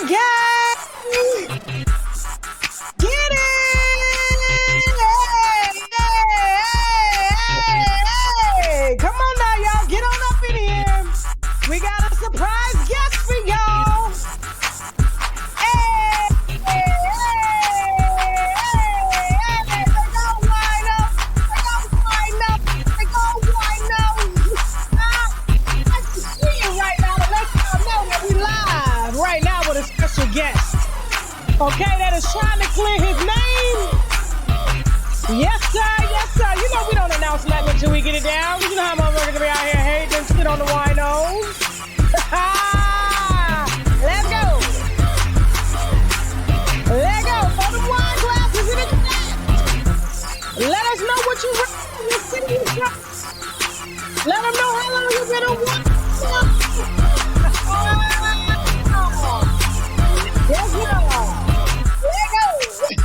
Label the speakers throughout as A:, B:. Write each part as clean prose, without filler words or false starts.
A: Yeah! Get it! Hey! Come on now, y'all. Get on up in here. We got a surprise guest for y'all. Hey! They gon' wind up. They gon' wind up. They gon' wind up. I can see you right now to let y'all know that we live right now with a special guest. Okay, that is trying to clear his name. Yes, sir. Yes, sir. You know we don't announce nothing until we get it down. You know how motherfuckers be out here hating shit on the winos. Let's go. Let's go. For the wine glasses in the chat. Let us know what you read in your city. Let them know how long you've been a wine. Yes, y'all.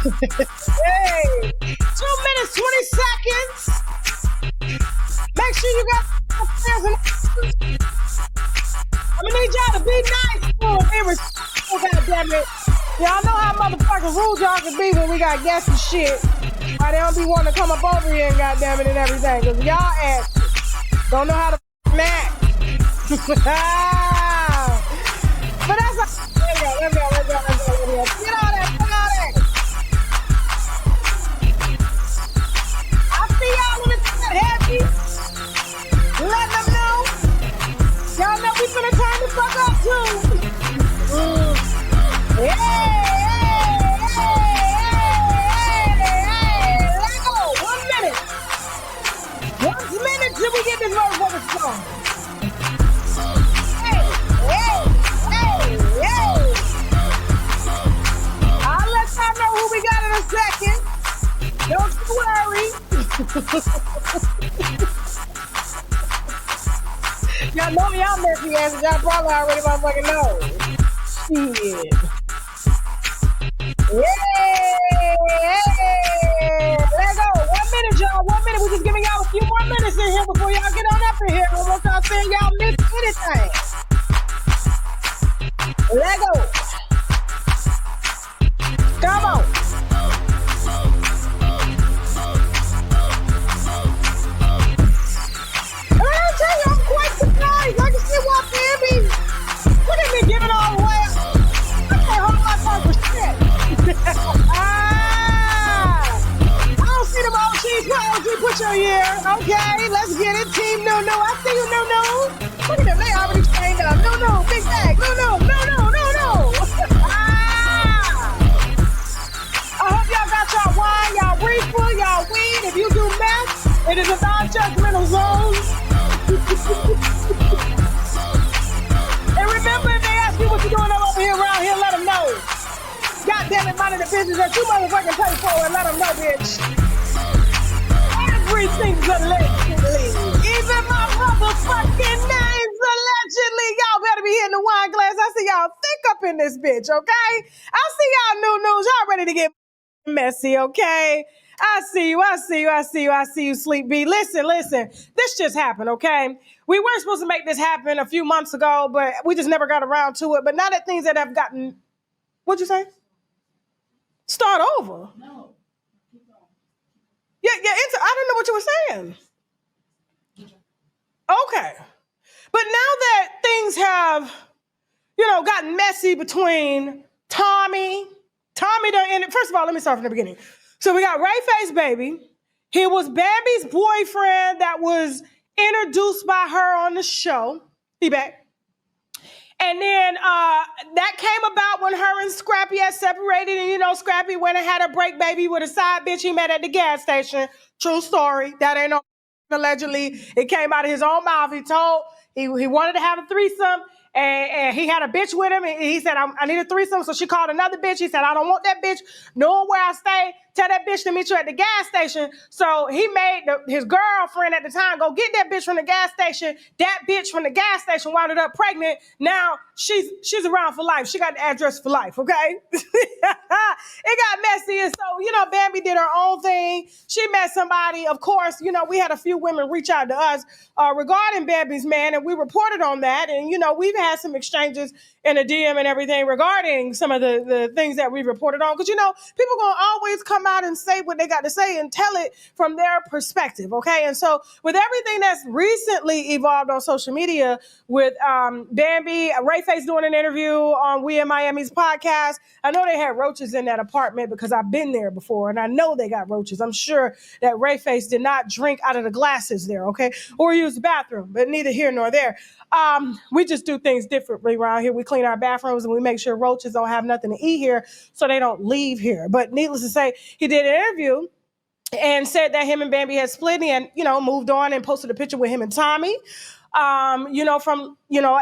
A: Hey, 2 minutes, 20 seconds. Make sure you got I'm gonna need y'all to be nice for be respectful, goddammit. Y'all know how motherfucking rude y'all can be when we got guests and shit. Why they don't be wanting to come up over here and goddammit and everything. Cause y'all ass don't know how to act. But that's a let's go. Get all that. Y'all in the chat happy. Let them know. Y'all know we finna turn the fuck up too. Let go. 1 minute. 1 minute till we get this motherfucker song. I'll let y'all know who we got in a second. Don't you worry. Y'all know y'all messy asses. Y'all probably already motherfucking know. Shit. Let's go. 1 minute, y'all. 1 minute. We're just giving y'all a few more minutes in here before y'all get on up in here. I don't want y'all saying y'all missed anything. Let's go. Come on. I'm quite surprised. I can see why Bambi. Look at me giving all away. I can't hold my tongue for shit. I don't see them OGs. What OG put your year? Okay, let's get it. Team No. I see you, No. Look at them. They already trained up. No. Big bag. No. I hope y'all got y'all wine, y'all reefer, y'all weed. If you do meth, it is a non-judgmental zone. And remember, if they ask you what you doing over here around here, let them know. God damn it, mind the business that you motherfucking pay for and let them know, bitch. Everything's allegedly. Even my motherfucking name's allegedly. Y'all better be hitting the wine glass. I see y'all thick up in this bitch, okay? I see y'all new news. Y'all ready to get messy, okay? I see you, Sleep B. Listen. This just happened, okay? We weren't supposed to make this happen a few months ago, but we just never got around to it. But now that things that have gotten, what'd you say? Start over? No. Yeah, I don't know what you were saying. Okay. But now that things have, gotten messy between Tommie done ended. First of all, let me start from the beginning. So we got Rayface baby. He was Bambi's boyfriend that was introduced by her on the show. He back. And then that came about when her and Scrappy had separated. And, Scrappy went and had a break baby with a side bitch he met at the gas station. True story. That ain't no allegedly. It came out of his own mouth. He told he wanted to have a threesome. And he had a bitch with him. And he said, I need a threesome. So she called another bitch. He said, I don't want that bitch knowing where I stay. tell that bitch to meet you at the gas station. So he made his girlfriend at the time go get that bitch from the gas station. That bitch from the gas station wound up pregnant. Now she's around for life. She got the address for life, okay? It got messy. And so, Bambi did her own thing. She met somebody. Of course, we had a few women reach out to us regarding Bambi's man, and we reported on that. And, we've had some exchanges in a DM and everything regarding some of the things that we reported on. Because, people going to always come out and say what they got to say and tell it from their perspective, okay? And so with everything that's recently evolved on social media with Bambi, Rayface doing an interview on We in Miami's podcast, I know they had roaches in that apartment because I've been there before, and I know they got roaches. I'm sure that Rayface did not drink out of the glasses there, okay? Or use the bathroom, but neither here nor there. We just do things differently around here. We clean our bathrooms and we make sure roaches don't have nothing to eat here so they don't leave here. But needless to say, he did an interview and said that him and Bambi had split and, moved on and posted a picture with him and Tommie. From,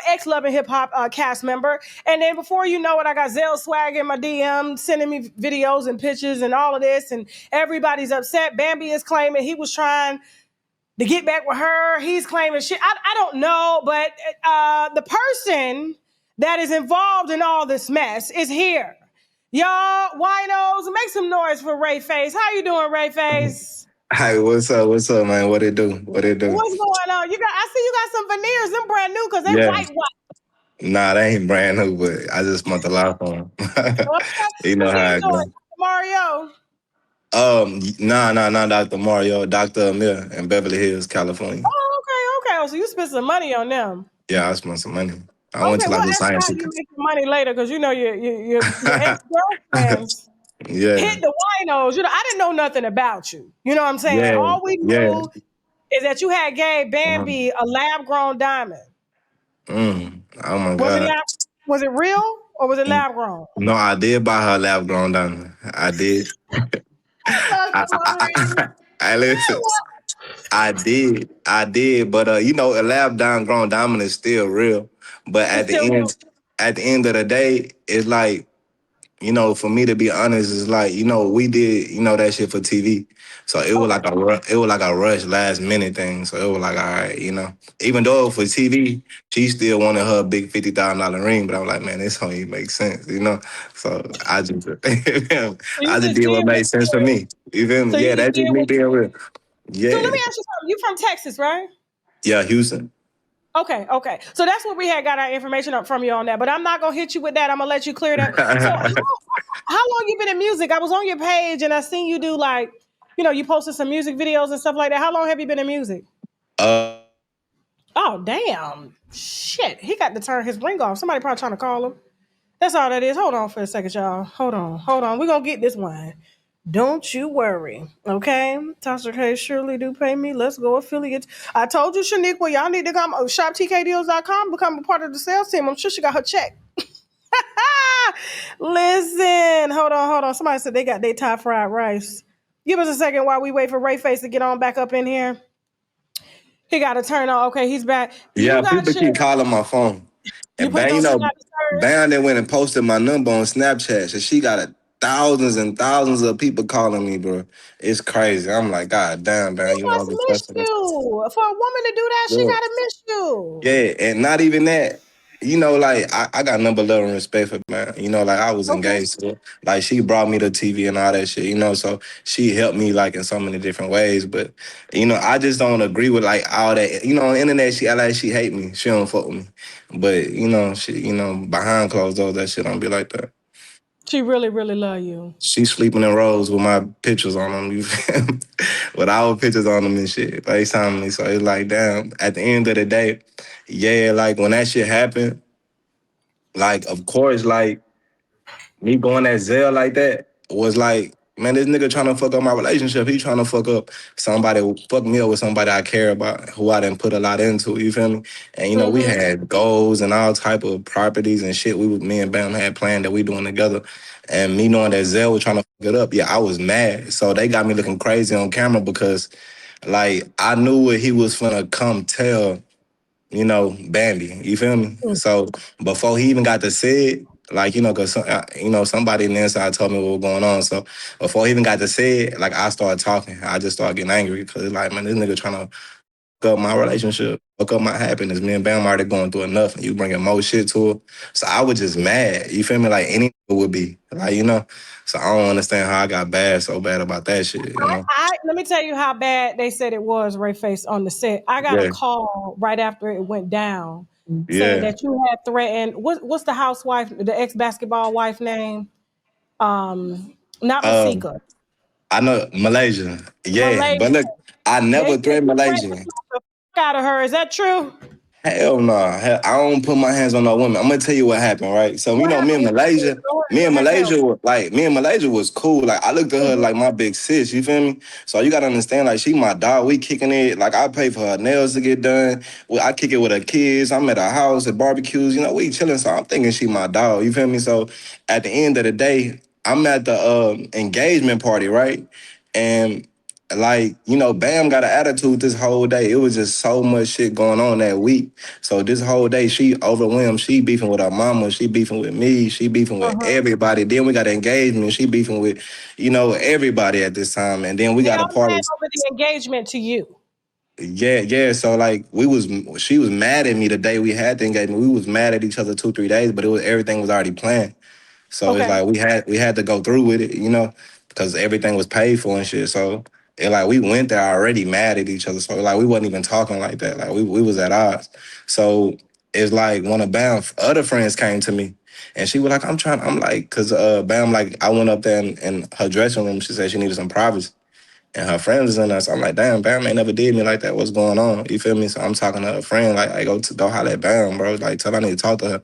A: ex-Love and Hip Hop cast member. And then before you know it, I got Zell Swag in my DM sending me videos and pictures and all of this. And everybody's upset. Bambi is claiming he was trying to get back with her. He's claiming shit. I don't know, but the person that is involved in all this mess is here. Y'all, winos, make some noise for Rayface. How you doing, Rayface?
B: Hi, what's up? What's up, man? What it do? What it do?
A: What's going on? I see you got some veneers. Them brand new because they white.
B: Nah, they ain't brand new, but I just want to laugh on them. You know how it goes.
A: Mario.
B: Nah, Dr. Mario, Dr. Amir in Beverly Hills, California.
A: Oh, okay. Oh, so you spent some money on them.
B: Yeah, I spent some money. I went to like the science.
A: You make some money later because your ex-girlfriends hit the winos. I didn't know nothing about you. You know what I'm saying?
B: Yeah,
A: all we knew is that you had gave Bambi a lab-grown diamond.
B: Oh my God.
A: Was it real or was it lab-grown?
B: No, I did buy her lab-grown diamond. I did. I listen. I did, but a lab-grown diamond is still real. But at the end of the day, it's like, for me to be honest, it's like, we did, that shit for TV. So it was like a rush last minute thing. So it was like, all right, even though for TV, she still wanted her big $50,000 ring, but I'm like, man, this don't even make sense, So I just, did what made sense for me. You feel me? Yeah, that's just me being real. Yeah.
A: So let me ask you something. You from Texas, right?
B: Yeah, Houston.
A: Okay. So that's what we had got our information up from you on that. But I'm not gonna hit you with that. I'm gonna let you clear that. So how long you been in music? I was on your page and I seen you do you posted some music videos and stuff like that. How long have you been in music? Oh damn! Shit, he got to turn his ring off. Somebody probably trying to call him. That's all that is. Hold on for a second, y'all. Hold on. We're gonna get this one. Don't you worry, okay? Tasha K surely do pay me. Let's go affiliates. I told you, Shaniqua, y'all need to come shoptkdeals.com, become a part of the sales team. I'm sure she got her check. Listen, hold on. Somebody said they got their top fried rice. Give us a second while we wait for Rayface to get on back up in here. He got to turn on. Okay, he's back.
B: Yeah, people keep calling my phone. And Bam then went and posted my number on Snapchat. So she got thousands and thousands of people calling me, bro. It's crazy. I'm like, God damn, man.
A: She must miss you. For a woman to do that, she gotta miss you.
B: Yeah, and not even that. I got number love and respect for man. I was engaged to her. Like she brought me to TV and all that shit, so she helped me like in so many different ways. But, I just don't agree with like all that. On the internet, she act like she hate me. She don't fuck with me. But, she, behind closed doors, that shit don't be like that.
A: She really, really love you.
B: She sleeping in rows with my pictures on them, with our pictures on them and shit. FaceTime me. So it's like, damn, at the end of the day, yeah, like when that shit happened, like, of course, like, me going at Zell like that was like, man, this nigga trying to fuck up my relationship. He trying to fuck up fuck me up with somebody I care about, who I didn't put a lot into, you feel me? And, we had goals and all type of properties and shit me and Bam had planned that we doing together. And me knowing that Zell was trying to fuck it up, yeah, I was mad. So they got me looking crazy on camera because, like, I knew what he was finna come tell, Bambi. You feel me? So before he even got to say it, like, cause somebody in the inside told me what was going on. So before he even got to say it, like I started talking. I just started getting angry because it's like, man, this nigga trying to fuck up my relationship, fuck up my happiness. Me and Bam already going through enough, and you bringing more shit to it. So I was just mad. You feel me? Like any nigga would be, like. So I don't understand how I got so bad about that shit.
A: I let me tell you how bad they said it was, Rayface, on the set. I got a
B: Yeah,
A: call right after it went down saying
B: yeah.
A: that you had threatened what's the housewife, the ex-basketball wife name? Not
B: Um,
A: Masika.
B: I know Malaysia. Yeah,
A: Malaysia.
B: but look, I
A: They
B: never
A: said
B: threatened
A: you threatened to
B: Malaysia.
A: smack the fuck out of her. Is that true?
B: Hell no. Hell, I don't put my hands on no women. I'm gonna tell you what happened, right? So
A: What
B: me and
A: happened?
B: Malaysia,
A: Go ahead.
B: me
A: Go
B: and
A: ahead. Tell
B: Malaysia were like me and Malaysia was cool. Like I looked at
A: me.
B: her
A: Mhm.
B: like my big sis, you feel me? So you gotta understand, like she my dog. We kicking it. Like I pay for her nails to get done. Well, I kick it with her kids. I'm at her house at barbecues. We chilling. So I'm thinking she my dog. You feel me? So at the end of the day, I'm at the engagement party, right? And like, Bam got an attitude this whole day. It was just so much shit going on that week. So this whole day, she overwhelmed. She beefing with her mama. She beefing with me. She beefing with
A: Uh-huh.
B: everybody. Then we got an engagement. She beefing with, everybody at this time. And then we
A: They
B: got a
A: all
B: party.
A: mad over the engagement to you.
B: Yeah, yeah. So like she was mad at me the day we had the engagement. We was mad at each other 2, 3 days, but everything was already planned. So it's
A: Okay.
B: like we had to go through with it, because everything was paid for and shit. So it like we went there already mad at each other. So like we wasn't even talking like that. Like we was at odds. So it's like one of Bam's other friends came to me and she was like, I'm like, cause Bam, like I went up there in her dressing room. She said she needed some privacy. And her friends was in there. So I'm like, damn, Bam ain't never did me like that. What's going on? You feel me? So I'm talking to her friend, like, go holler at Bam, bro. Like, tell her I need to talk to her.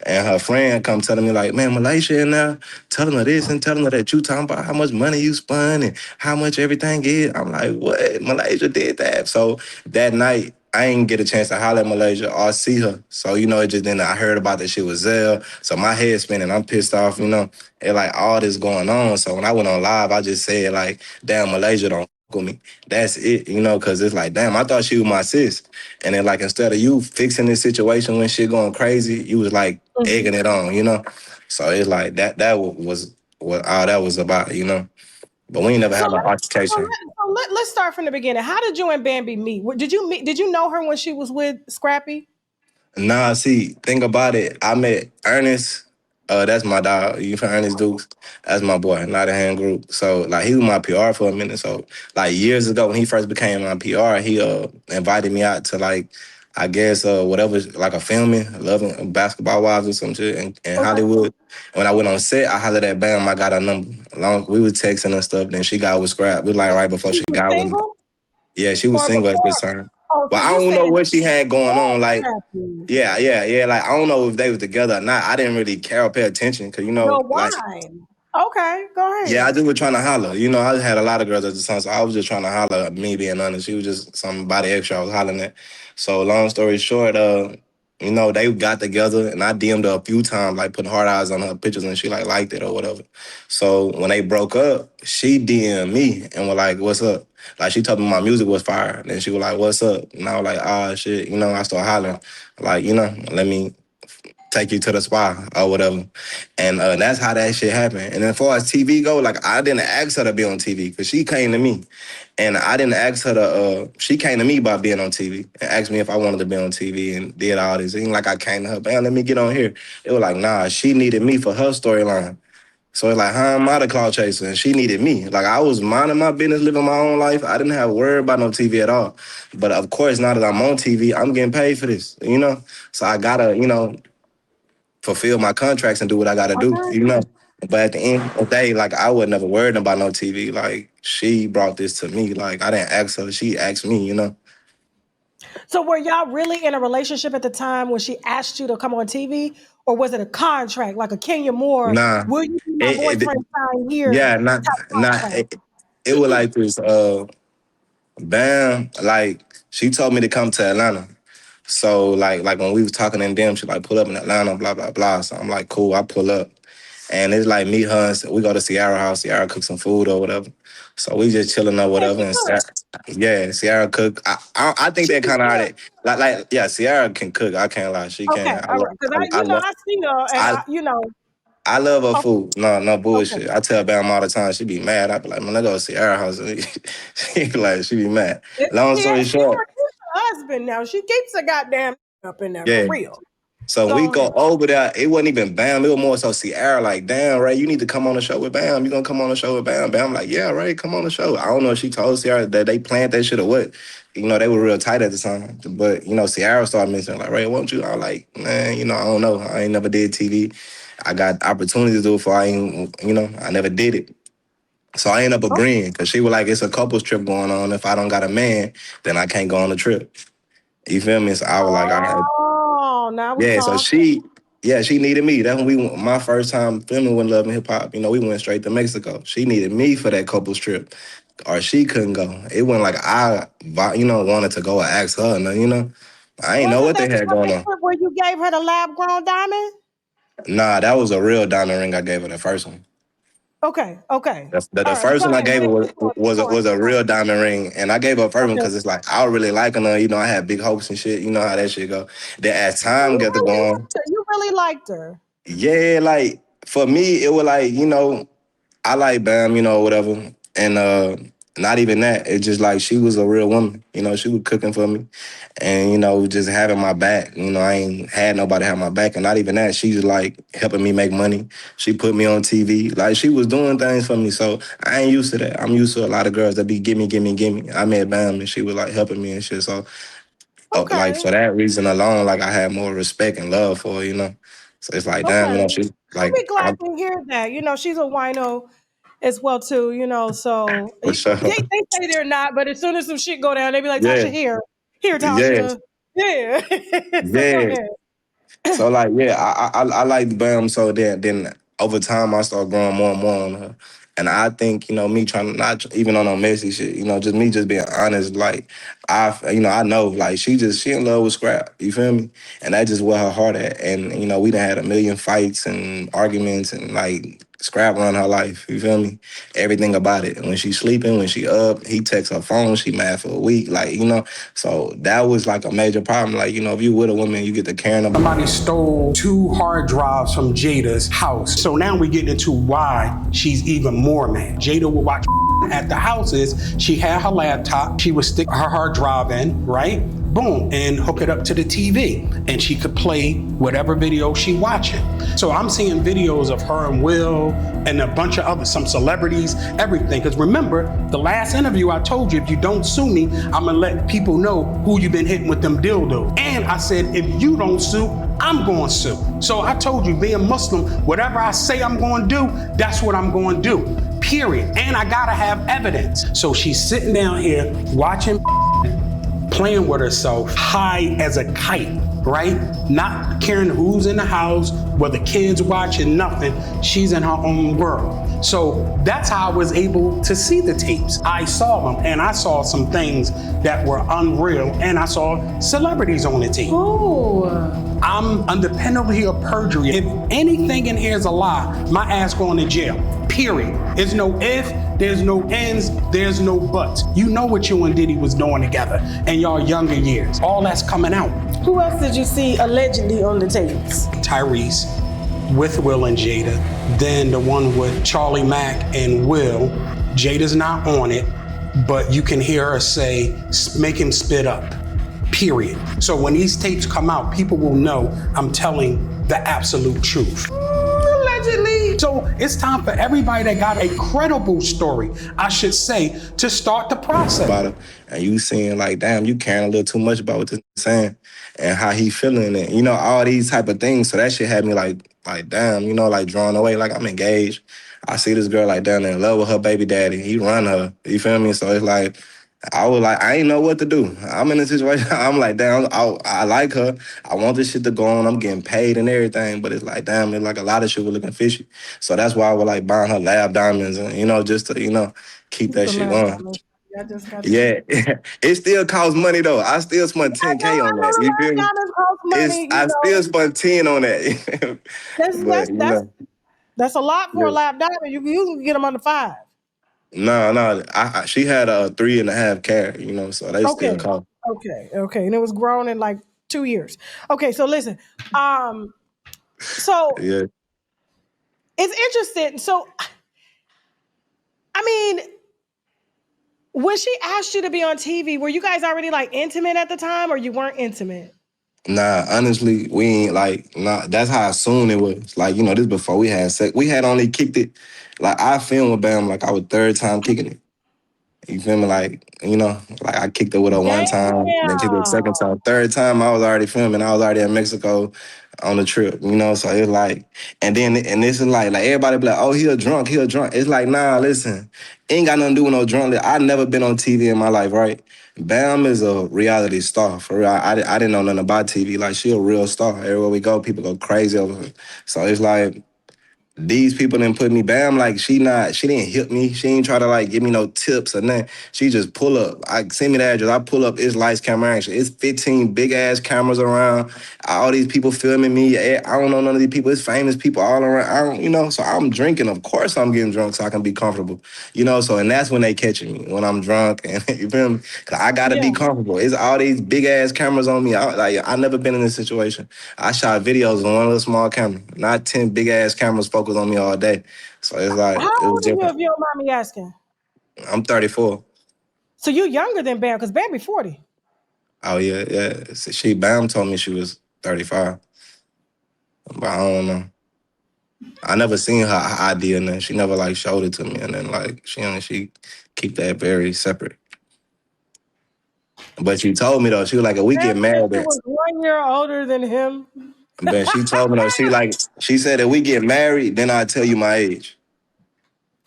B: And her friend come telling me, like, man, Malaysia in there, telling her this and telling her that you talking about how much money you spun and how much everything is. I'm like, what? Malaysia did that. So that night, I ain't get a chance to holler at Malaysia or see her. So, it just then I heard about that shit with Zell. So my head spinning. I'm pissed off. And like all this going on. So when I went on live, I just said, like, damn, Malaysia don't with me. That's it, because it's like, damn, I thought she was my sis. And then, like, instead of you fixing this situation when shit going crazy, you was like
A: Mhm.
B: egging it on. So it's like that was what all that was about. But we ain't never
A: So
B: had an
A: let so
B: altercation.
A: let so let let's start from the beginning. How did you and Bambi meet? Did you meet? Did you know her when she was with Scrappy?
B: Nah, see, think about it. I met Ernest. That's my dog. You from Ernest Dukes? That's my boy, not a hand group. So like he was my PR for a minute. So like years ago when he first became my PR, he invited me out to like I guess whatever like a filming, loving basketball wives or some shit in
A: Okay.
B: Hollywood. When I went on set, I hollered at Bam, I got her number. We were texting and stuff, then she got with Scrap. We like right before
A: She
B: she
A: was
B: got with me.
A: single
B: Yeah, she was
A: or
B: single at this
A: before?
B: time.
A: Oh,
B: But
A: so
B: I
A: you
B: don't know
A: saying
B: what she had going
A: before
B: on. Like
A: Scrappy?
B: yeah, yeah, yeah. Like I don't know if they was together or not. I didn't really care or pay attention because
A: Well,
B: like
A: why? Okay, go
B: yeah, I
A: ahead.
B: just was trying to holler. I just had a lot of girls at the time, so I was just trying to holler. Me being honest, she was just somebody extra I was hollering at. So long story short, they got together and I DM'd her a few times, like putting hard eyes on her pictures, and she like liked it or whatever. So when they broke up, she DM'd me and was like, "What's up?" Like she told me my music was fire. Then she was like, "What's up?" And I was like, "Ah, shit." I started hollering, like, let me take you to the spa or whatever. And that's how that shit happened. And as far as TV go, like I didn't ask her to be on TV because she came to me. And I didn't ask her she came to me by being on TV and asked me if I wanted to be on TV and did all this. And like I came to her, man, let me get on here. It was like, nah, she needed me for her storyline. So it's like, how am I the cloud chaser? And she needed me. Like I was minding my business, living my own life. I didn't have a word about no TV at all. But of course, now that I'm on TV, I'm getting paid for this. So I gotta, fulfill my contracts and do what I gotta
A: I
B: do,
A: got
B: you know.
A: you.
B: But at the end of the day, like I was never worried about no TV. Like she brought this to me. Like I didn't ask her, she asked me.
A: So were y'all really in a relationship at the time when she asked you to come on TV, or was it a contract like a Kenya Moore?
B: Nah,
A: Will you be my
B: it
A: boyfriend sign here
B: yeah, not
A: type
B: not
A: contract?
B: it was like this. Bam, like she told me to come to Atlanta. So like when we was talking in them, she like pull up in Atlanta, blah blah blah. So I'm like, cool, I pull up. And it's like me, her, and we go to Sierra house. Sierra cook some food or whatever. So we just chilling or
A: And
B: whatever.
A: she
B: And
A: cooked.
B: Yeah, Sierra cook. I think
A: She
B: that
A: can
B: kind of how
A: cook.
B: they yeah, Sierra can cook. I can't lie, she
A: Okay,
B: can.
A: all right. Because
B: I love
A: I see her, and
B: I I love her
A: oh,
B: food. No
A: okay.
B: bullshit. I tell Bam all the time. She be mad. I be like, man, let's go to Sierra house. She be like, she be mad. Long story
A: Sierra
B: short,
A: keeps her husband now. She keeps a goddamn up in there for
B: yeah.
A: real.
B: So we
A: Go
B: go
A: ahead.
B: over there. It wasn't even Bam. It was more so Sierra. Like, damn, Ray, you need to come on the show with Bam. You gonna come on the show with Bam? Bam, like, yeah, Ray, come on the show. I don't know if she told Sierra that they planned that shit or what. You know, they were real tight at the time. But you know, Sierra started mentioning like, Ray, won't you? I was like, man, you know, I don't know. I ain't never did TV. I got opportunities to do it for I ain't, you know, I never did it. So I ended up
A: Oh,
B: agreeing because she was like, it's a couples trip going on. If I don't got a man, then I can't go on the trip. You feel me? So I was like, all right.
A: oh, now we
B: Yeah, so
A: talking.
B: she needed me. That's when we went, my first time filming with Love and Hip Hop. You know, we went straight to Mexico. She needed me for that couples trip, or she couldn't go. It wasn't like you know, wanted to go or ask her. No, you know, I ain't know
A: Wasn't
B: what
A: that
B: they
A: the
B: had going
A: fucking
B: on.
A: trip where you gave her the lab grown diamond?
B: Nah, that was a real diamond ring I gave her. The first one.
A: Okay, okay.
B: The
A: All right,
B: first
A: go
B: one I
A: ahead,
B: gave her
A: man. Keep going, keep going,
B: was
A: keep
B: a
A: going.
B: real diamond ring, and I gave her first one
A: Okay.
B: because it's like I was really liking her. You know, I had big hopes and shit. You know how that shit go. Then as
A: So
B: time
A: you
B: got to
A: really
B: go on,
A: liked her. You really liked her.
B: yeah, like for me, it was like, you know, I like Bam, you know, whatever. And not even that. It's just like she was a real woman. You know, she was cooking for me. And, you know, just having my back. You know, I ain't had nobody have my back. And not even that. She's like helping me make money. She put me on TV. Like she was doing things for me. So I ain't used to that. I'm used to a lot of girls that be gimme, gimme, gimme. I met Bam and she was like helping me and shit. So like
A: Okay,
B: for that reason alone, like I had more respect and love for her, you know. So it's like, damn, you
A: okay.
B: know, she's
A: I'll
B: like,
A: be glad to hear that. You know, she's a wino as well too. You know, so
B: for sure.
A: they say they're not, but as soon as some shit go down, they be like,
B: Yeah,
A: Tasha, here,
B: yeah,
A: Tasha, yeah. So go
B: yeah.
A: ahead.
B: So like, yeah, I like Bam. So then over time, I started growing more and more on her. And I think, you know, me trying to not even on no messy shit, you know, just me just being honest, like I know, like she in love with scrap, you feel me? And that's just where her heart at. And, you know, we done had a million fights and arguments and like scrap run her life, you feel me? Everything about it. And when she's sleeping, when she up, he texts her phone, she mad for a week, like, you know. So that was like a major problem. Like, you know, if you with a woman, you get to caring about.
C: Somebody stole 2 hard drives from Jada's house. So now we get into why she's even more mad. Jada would watch at the houses. She had her laptop. She would stick her hard drive in, right? Boom, and hook it up to the TV. And she could play whatever video she watching. So I'm seeing videos of her and Will and a bunch of others, some celebrities, everything. Because remember, the last interview I told you, if you don't sue me, I'm gonna let people know who you've been hitting with them dildos. And I said, if you don't sue, I'm going to sue. So I told you, being Muslim, whatever I say I'm going to do, that's what I'm going to do. Period. And I gotta have evidence. So she's sitting down here watching, playing with herself, high as a kite, right? Not caring who's in the house, whether kids watching, nothing. She's in her own world. So that's how I was able to see the tapes. I saw them, and I saw some things that were unreal, and I saw celebrities on the tape.
A: Ooh.
C: I'm under penalty of perjury. If anything in here is a lie, my ass going to jail. Period. There's no if, there's no ends, there's no buts. You know what you and Diddy was doing together in y'all younger years. All that's coming out.
A: Who else did you see allegedly on the tapes?
C: Tyrese with Will and Jada. Then the one with Charlie Mack and Will. Jada's not on it, but you can hear her say, make him spit up. Period. So when these tapes come out, people will know I'm telling the absolute truth. Allegedly. So it's time for everybody that got a credible story, I should say, to start the process.
B: About it, and you seeing like, damn, you caring a little too much about what this saying and how he feeling it. You know, all these type of things. So that shit had me like damn, you know, like drawn away. Like I'm engaged. I see this girl like down in love with her baby daddy. He run her. You feel me? So it's like I was like, I ain't know what to do. I'm in a situation. I'm like, damn, I like her. I want this shit to go on. I'm getting paid and everything. But it's like, damn, it's like a lot of shit was looking fishy. So that's why I was like buying her lab diamonds and, you know, just to, you know, keep that
A: The
B: shit
A: lab
B: going.
A: diamonds. I just got to.
B: Yeah, it still costs money though. I still spent
A: I
B: 10K on
A: know
B: that.
A: the
B: You
A: lab
B: feel me?
A: diamonds cost money. You
B: I still
A: know,
B: spent 10 on that.
A: that's
B: But
A: that's
B: you
A: that's
B: know,
A: that's a lot for a
B: yeah.
A: lab diamond. You can usually get them under 5.
B: No. She had a 3.5 carat, you know, so they still
A: Okay.
B: call.
A: Okay. And it was grown in like 2 years. Okay, so listen. Um, so
B: Yeah.
A: it's interesting. So I mean, when she asked you to be on TV, were you guys already like intimate at the time or you weren't intimate?
B: Nah, honestly, we ain't like nah. That's how soon it was. Like, you know, this before we had sex. We had only kicked it. Like I filmed with Bam like I was third time kicking it. You feel me? Like, you know, like I kicked it with her one time, then kicked it the
A: Damn.
B: second time. Third time I was already filming. I was already in Mexico on the trip, you know. So it's like, and this is like everybody be like, oh, he a drunk, he a drunk. It's like, nah, listen, ain't got nothing to do with no drunk. I never been on TV in my life, right? Bam is a reality star. For real. I didn't know nothing about TV. Like she a real star. Everywhere we go, people go crazy over her. So it's like these people didn't put me bam like she didn't hit me. She ain't try to like give me no tips or nothing. She just pull up. I send me the address. I pull up. It's lights, camera, action. It's 15 big ass cameras around. All these people filming me. I don't know none of these people. It's famous people all around. I don't, you know. So I'm drinking. Of course I'm getting drunk so I can be comfortable. You know. So and that's when they catching me when I'm drunk and you feel me. Cause I gotta
A: Yeah.
B: be comfortable. It's all these big ass cameras on me. I never been in this situation. I shot videos on one little small camera, not 10 big ass cameras focused on me all day. So it's
A: How
B: like, it was
A: old are you
B: different.
A: if you don't mind me asking?
B: I'm 34.
A: So you younger than Bam, because Bam be 40.
B: Oh, yeah, yeah. So Bam told me she was 35, but I don't know. I never seen her ID and then she never like showed it to me. And then like, she keep that very separate. But she told me though, she was like, if we
A: Bam
B: get
A: said
B: married,
A: you was 1 year older than him.
B: but she told me though, she said, if we get married, then I'll tell you my age.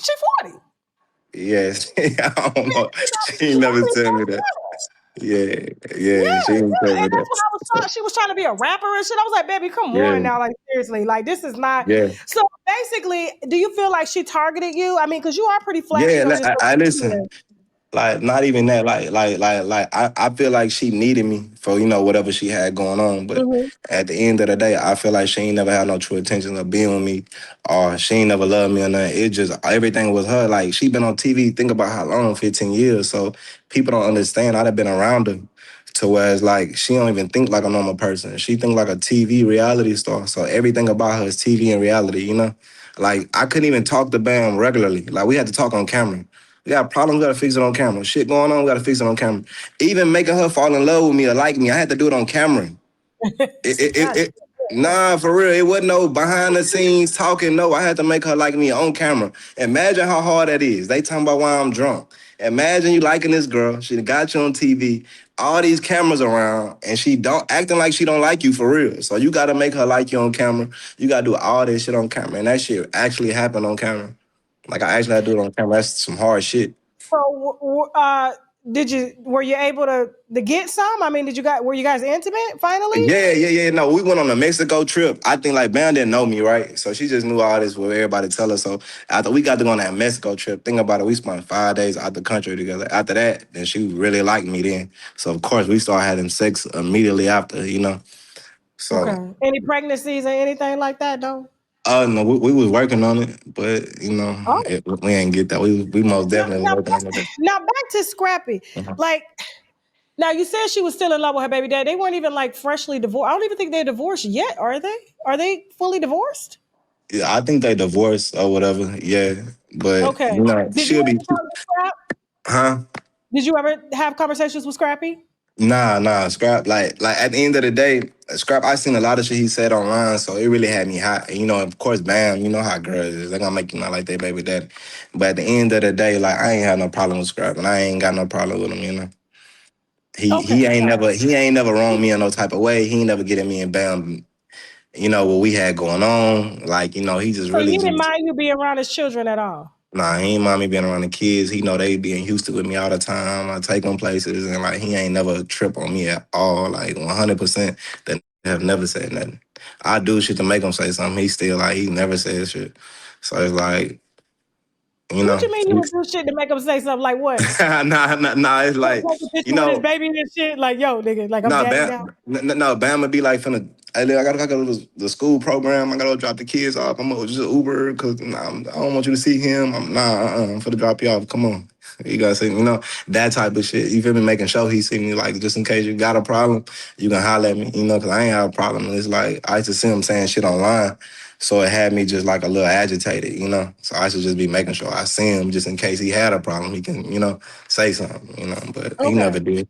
A: She 40.
B: Yes, I don't know. She
A: She
B: never
A: already
B: tell me
A: told
B: that.
A: you.
B: Yeah,
A: Yeah,
B: yeah, she didn't tell
A: and
B: me
A: that's
B: that.
A: when I was taught she was trying to be a rapper and shit. I was like, baby, come on
B: Yeah,
A: now, like seriously, like this is not.
B: yeah,
A: So basically, do you feel like she targeted you? I mean, because you are pretty flashy
B: yeah.
A: on your
B: I
A: social
B: listen.
A: media.
B: Like not even that. I feel like she needed me for whatever she had going on. But
A: Mhm.
B: at the end of the day, I feel like she ain't never had no true intentions of being with me, or she ain't never loved me or nothing. It just everything was her. Like she been on TV. Think about how long, 15 years. So people don't understand. I'd have been around her. To where it's like she don't even think like a normal person. She think like a TV reality star. So everything about her is TV and reality, you know? Like I couldn't even talk to Bam regularly. Like we had to talk on camera. We got problems, we gotta fix it on camera. Shit going on, we gotta fix it on camera. Even making her fall in love with me or like me, I had to do it on camera.
A: God,
B: Nah, for real. It wasn't no behind the scenes talking. No, I had to make her like me on camera. Imagine how hard that is. They talking about why I'm drunk. Imagine you liking this girl. She got you on TV, all these cameras around, and she don't acting like she don't like you for real. So you gotta make her like you on camera. You gotta do all this shit on camera. And that shit actually happened on camera. Like I actually had to do it on camera. That's some hard shit.
A: so, were you able to get some? I mean, were you guys intimate finally?
B: Yeah. No, we went on a Mexico trip. I think like Bam didn't know me, right? So she just knew all this with everybody tell her. So after we got to go on that Mexico trip, think about it, we spent 5 days out the country together. After that, then she really liked me then. So of course we started having sex immediately after, you know. So
A: Okay. Any pregnancies or anything like that, though?
B: no, we was working on it, but
A: Oh,
B: we ain't get that. We most
A: now,
B: definitely
A: now,
B: was working on it.
A: now back to Scrappy. Like, now you said she was still in love with her baby dad. They weren't even like freshly divorced. I don't even think they're divorced yet, are they? Are they fully divorced?
B: Yeah, I think they divorced or whatever. Yeah, but
A: Okay. Did you
B: she'll be,
A: ever talk to Scrap?
B: huh?
A: Did you ever have conversations with Scrappy?
B: Nah, Scrap. Like at the end of the day, Scrap. I seen a lot of shit he said online, so it really had me hot. And, of course, Bam. You know how girls is. They gonna make you not like their baby daddy. But at the end of the day, like I ain't had no problem with Scrap, and I ain't got no problem with him. He
A: Okay.
B: ain't
A: All
B: never
A: right.
B: wronged me in no type of way. He ain't never getting me and Bam. What we had going on. Like he just
A: So
B: really
A: he didn't
B: just.
A: mind you being around his children at all?
B: Nah, he ain't mind me being around the kids. He know they be in Houston with me all the time. I take them places, and like he ain't never trip on me at all. Like 100%. That have never said nothing. I do shit to make him say something. He still like he never says shit. So it's like You
A: What
B: know,
A: you mean you would do shit to make him say something like what?
B: nah. It's
A: Go
B: like,
A: take a picture
B: you
A: with his
B: know,
A: baby and shit. Like, yo, nigga, like I'm
B: no,
A: daddy now.
B: Bam would be like finna. Hey, look, I gotta go to the school program. I gotta go drop the kids off. I'm gonna just Uber because I don't want you to see him. I'm finna drop you off. Come on, you gotta say, that type of shit. You feel me? Making sure he see me, like, just in case you got a problem, you can holler at me. Because I ain't have a problem. And it's like I used to see him saying shit online, so it had me just like a little agitated. So I should just be making sure I see him just in case he had a problem. He can, say something. But he
A: Okay.
B: never did.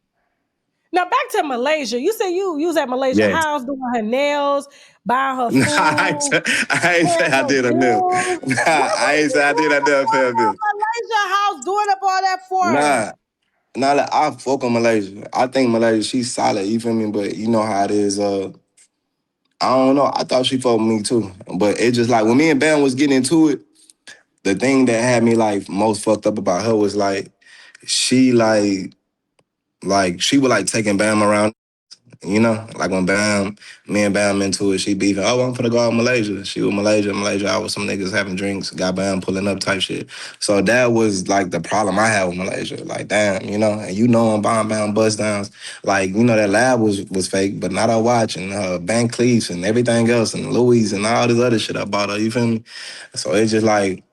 A: Now back to Malaysia. You say you was at Malaysia
B: Yeah.
A: house doing her nails, buying her
B: Nah,
A: food,
B: I ain't say
A: paying
B: I
A: her
B: did a meal.
A: bills.
B: Nah,
A: What
B: I
A: was
B: ain't say
A: you
B: I did a
A: doing
B: damn fair
A: at
B: bill.
A: Malaysia house doing up all that for her?
B: Nah, like, I fuck on Malaysia. I think Malaysia, she's solid, you feel me? But you know how it is, I don't know. I thought she fucked with me too. But it just like when me and Bam was getting into it, the thing that had me like most fucked up about her was like she she would like taking Bam around. Like when me and Bam into it, she beefing. Oh, I'm finna go out to Malaysia. She was Malaysia. I was some niggas having drinks, got Bam pulling up type shit. So that was like the problem I had with Malaysia. Like, damn, and I'm buying Bam bust downs. Like, that lab was fake, but not her watch and Van Cleefs and everything else and Louis and all this other shit I bought her. You feel me? So it's just like,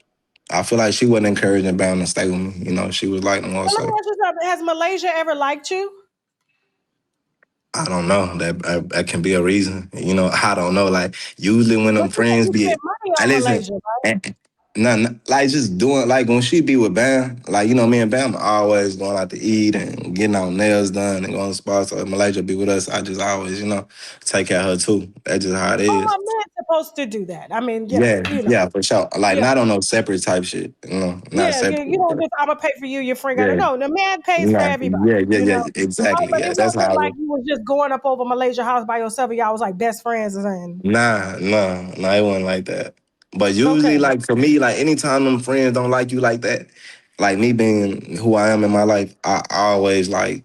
B: I feel like she wasn't encouraging Bam to stay with me. She was like, more
A: So let
B: so.
A: me ask you something. Has Malaysia ever liked you?
B: I don't know. That can be a reason. I don't know. Like usually when
A: But
B: them
A: you said
B: friends
A: you
B: be,
A: spent money
B: I
A: on
B: listen.
A: Malaysia, right?
B: None like just doing like when she be with Bam, like me and Bam are always going out to eat and getting our nails done and going to spots. So if Malaysia be with us, I just always take care of her too. That's just how it
A: Oh,
B: is.
A: my man's supposed to do that. I mean,
B: Yeah, yeah, for sure. Like
A: yeah,
B: not on no separate type shit. Not
A: yeah.
B: separate.
A: You don't just I'm gonna pay for you. Your friend got to
B: Yeah,
A: know. The man pays for
B: nah,
A: everybody.
B: yeah,
A: Oh,
B: exactly.
A: but
B: Yeah,
A: it
B: that's
A: wasn't
B: how.
A: like you was just going up over Malaysia house by yourself and y'all was like best friends or something.
B: Nah, it wasn't like that. But
A: Okay.
B: usually, like for me, like anytime them friends don't like you like that, like me being who I am in my life, I always like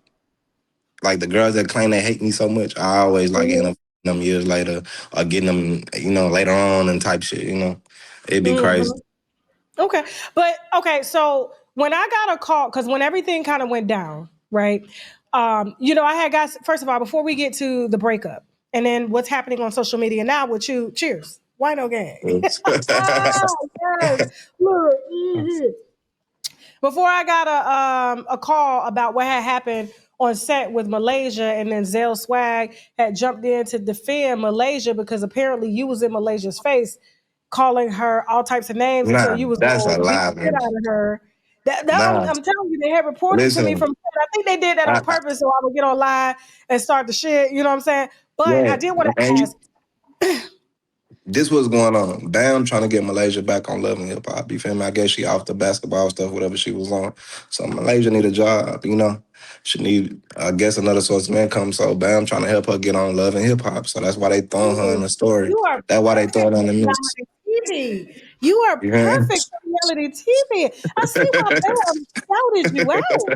B: the girls that claim they hate me so much, I always like end
A: Mhm.
B: up them years later or getting them, later on and type shit, It'd be crazy.
A: Mhm. Okay. But okay, so when I got a call, because when everything kind of went down, right? I had got first of all, before we get to the breakup, and then what's happening on social media now with you, cheers. Wino gang. Yes. Look. Mhm. Before I got a call about what had happened on set with Malaysia, and then Zell Swag had jumped in to defend Malaysia because apparently you was in Malaysia's face, calling her all types of names, and so
B: Nah,
A: you was
B: that's
A: going
B: a
A: to beat
B: lie,
A: the shit
B: man.
A: out of her.
B: Nah,
A: I'm telling you, they had reported to me
B: listen,
A: from. I think they did that
B: I,
A: on purpose, so I would get online and start the shit. You know what I'm saying? But I
B: yeah,
A: did want
B: and
A: to ask.
B: this what's going on. Bam trying to get Malaysia back on Love and Hip Hop. You feel me? I guess she off the basketball stuff, whatever she was on. So Malaysia need a job. She need, I guess, another source of income. So Bam trying to help her get on Love and Hip Hop. So that's why they throwing her in
A: Ooh,
B: the story.
A: you are
B: That's why they
A: perfect
B: throwing her
A: for
B: in the mix.
A: reality TV. You are
B: You hear me?
A: perfect for reality TV. I see why Bam scouted you out.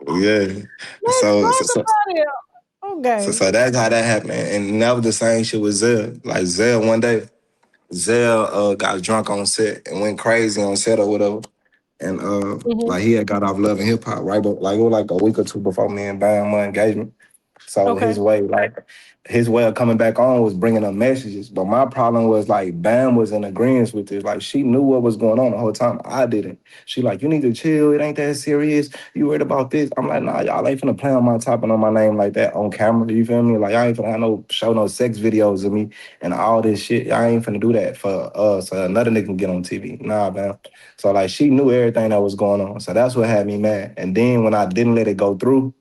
B: Yeah.
A: Let's
B: So, so,
A: talk
B: so,
A: about it.
B: so,
A: Okay.
B: so that's how that happened. And that was the same shit with Zell. Like Zell one day, Zell got drunk on set and went crazy on set or whatever. And
A: Hmm.
B: like he had got off Love and Hip Hop, right? But like it was like a week or two before me and Bam my engagement. So
A: Okay.
B: his way of coming back on was bringing up messages. But my problem was like Bam was in agreement with this. Like she knew what was going on the whole time. I didn't. She like, you need to chill. It ain't that serious. You worried about this? I'm like, nah, y'all ain't finna play on my top and on my name like that on camera. You feel me? Like I ain't finna have no sex videos of me and all this shit. I ain't finna do that for so another nigga can get on TV. Nah, man. So like she knew everything that was going on. So that's what had me mad. And then when I didn't let it go through,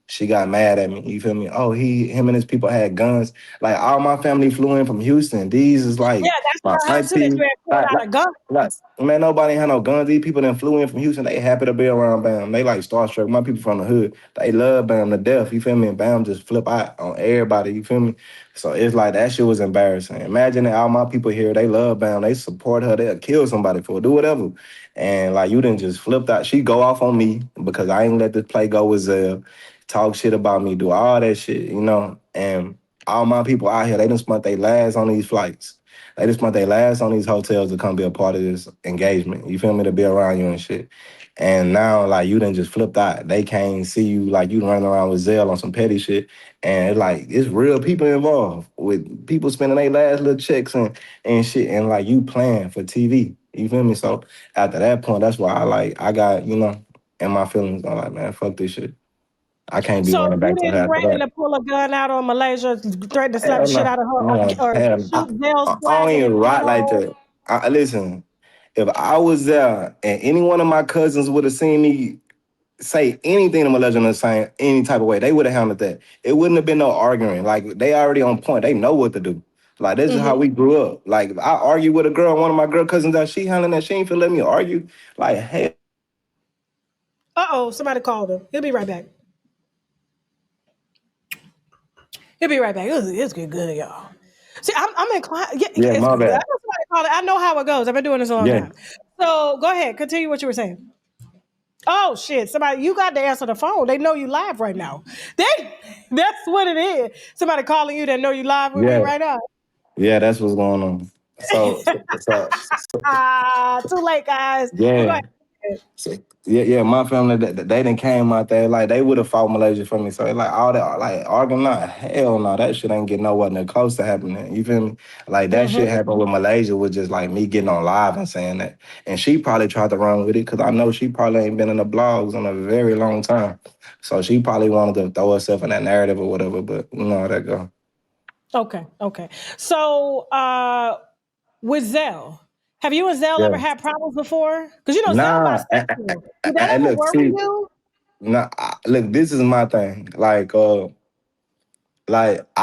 B: she got mad at me. You feel me? Oh, him and his people had guns. Like all my family flew in from Houston. These is
A: Yeah,
B: like
A: that's
B: my
A: what I heard too. That
B: auntie.
A: you had pulled
B: Like,
A: out
B: like,
A: a gun.
B: like, man, nobody had no guns. These people that flew in from Houston, they happy to be around Bam. They like starstruck. My people from the hood, they love Bam to death. You feel me? And Bam just flip out on everybody. You feel me? So it's like that shit was embarrassing. Imagine that all my people here, they love Bam. They support her. They'll kill somebody for it, do whatever. And like you didn't just flip out. She go off on me because I ain't let this play go with Zell, talk shit about me, do all that shit, And all my people out here, they done spent their lives on these flights. They just spent their last on these hotels to come be a part of this engagement. You feel me? To be around you and shit. And now, like, you done just flipped out. They can't see you like you running around with Zell on some petty shit. And it's like, it's real people involved with people spending their last little checks and shit. And like, you playing for TV. You feel me? So after that point, that's why I got, in my feelings, I'm like, man, fuck this shit. I can't be
A: So
B: running
A: you
B: back to her
A: didn't
B: after
A: threaten
B: that.
A: to pull a gun out on Malaysia, threaten to slap the
B: Hell
A: shit
B: no.
A: out of her,
B: No,
A: or
B: hell no.
A: shoot Zell's
B: I
A: flag
B: don't
A: in his
B: even rock like
A: funeral?
B: that. Listen, if I was there and any one of my cousins would have seen me say anything to Malaysia in the same any type of way, they would have handled that. It wouldn't have been no arguing. Like, they already on point. They know what to do. Like, this is how we grew up. Like, if I argue with a girl, one of my girl cousins that she handling that, she ain't finna let me argue. Like, hey.
A: Uh-oh, somebody called him. He'll be right back. He'll be right back. It's good, y'all. See, I'm inclined. Yeah,
B: Yeah,
A: it's
B: my
A: good. I know
B: bad.
A: somebody called it. I know how it goes. I've been doing this a long
B: Yeah.
A: time. So go ahead. Continue what you were saying. Oh shit! Somebody, you got to answer the phone. They know you live right now. That's what it is. Somebody calling you that know you live with me
B: Yeah.
A: right now.
B: Yeah, that's what's going on. So
A: Too late, guys. But go
B: yeah.
A: ahead.
B: So, yeah, my family, they done came out there, like, they would have fought Malaysia for me. So, like, all that, like, arguing, not, hell no, that shit ain't getting nowhere near close to happening. You feel me? Like, that shit happened with Malaysia was just, like, me getting on live and saying that. And she probably tried to run with it, because I know she probably ain't been in the blogs in a very long time. So, she probably wanted to throw herself in that narrative or whatever, but you know how that go.
A: Okay. So, with Zell, have you and Zell ever
B: Yeah.
A: had problems before? Because you know Zell
B: Nah,
A: bisexual. Did that ever
B: look,
A: worry
B: see,
A: you?
B: nah, look, this is my thing. Like, I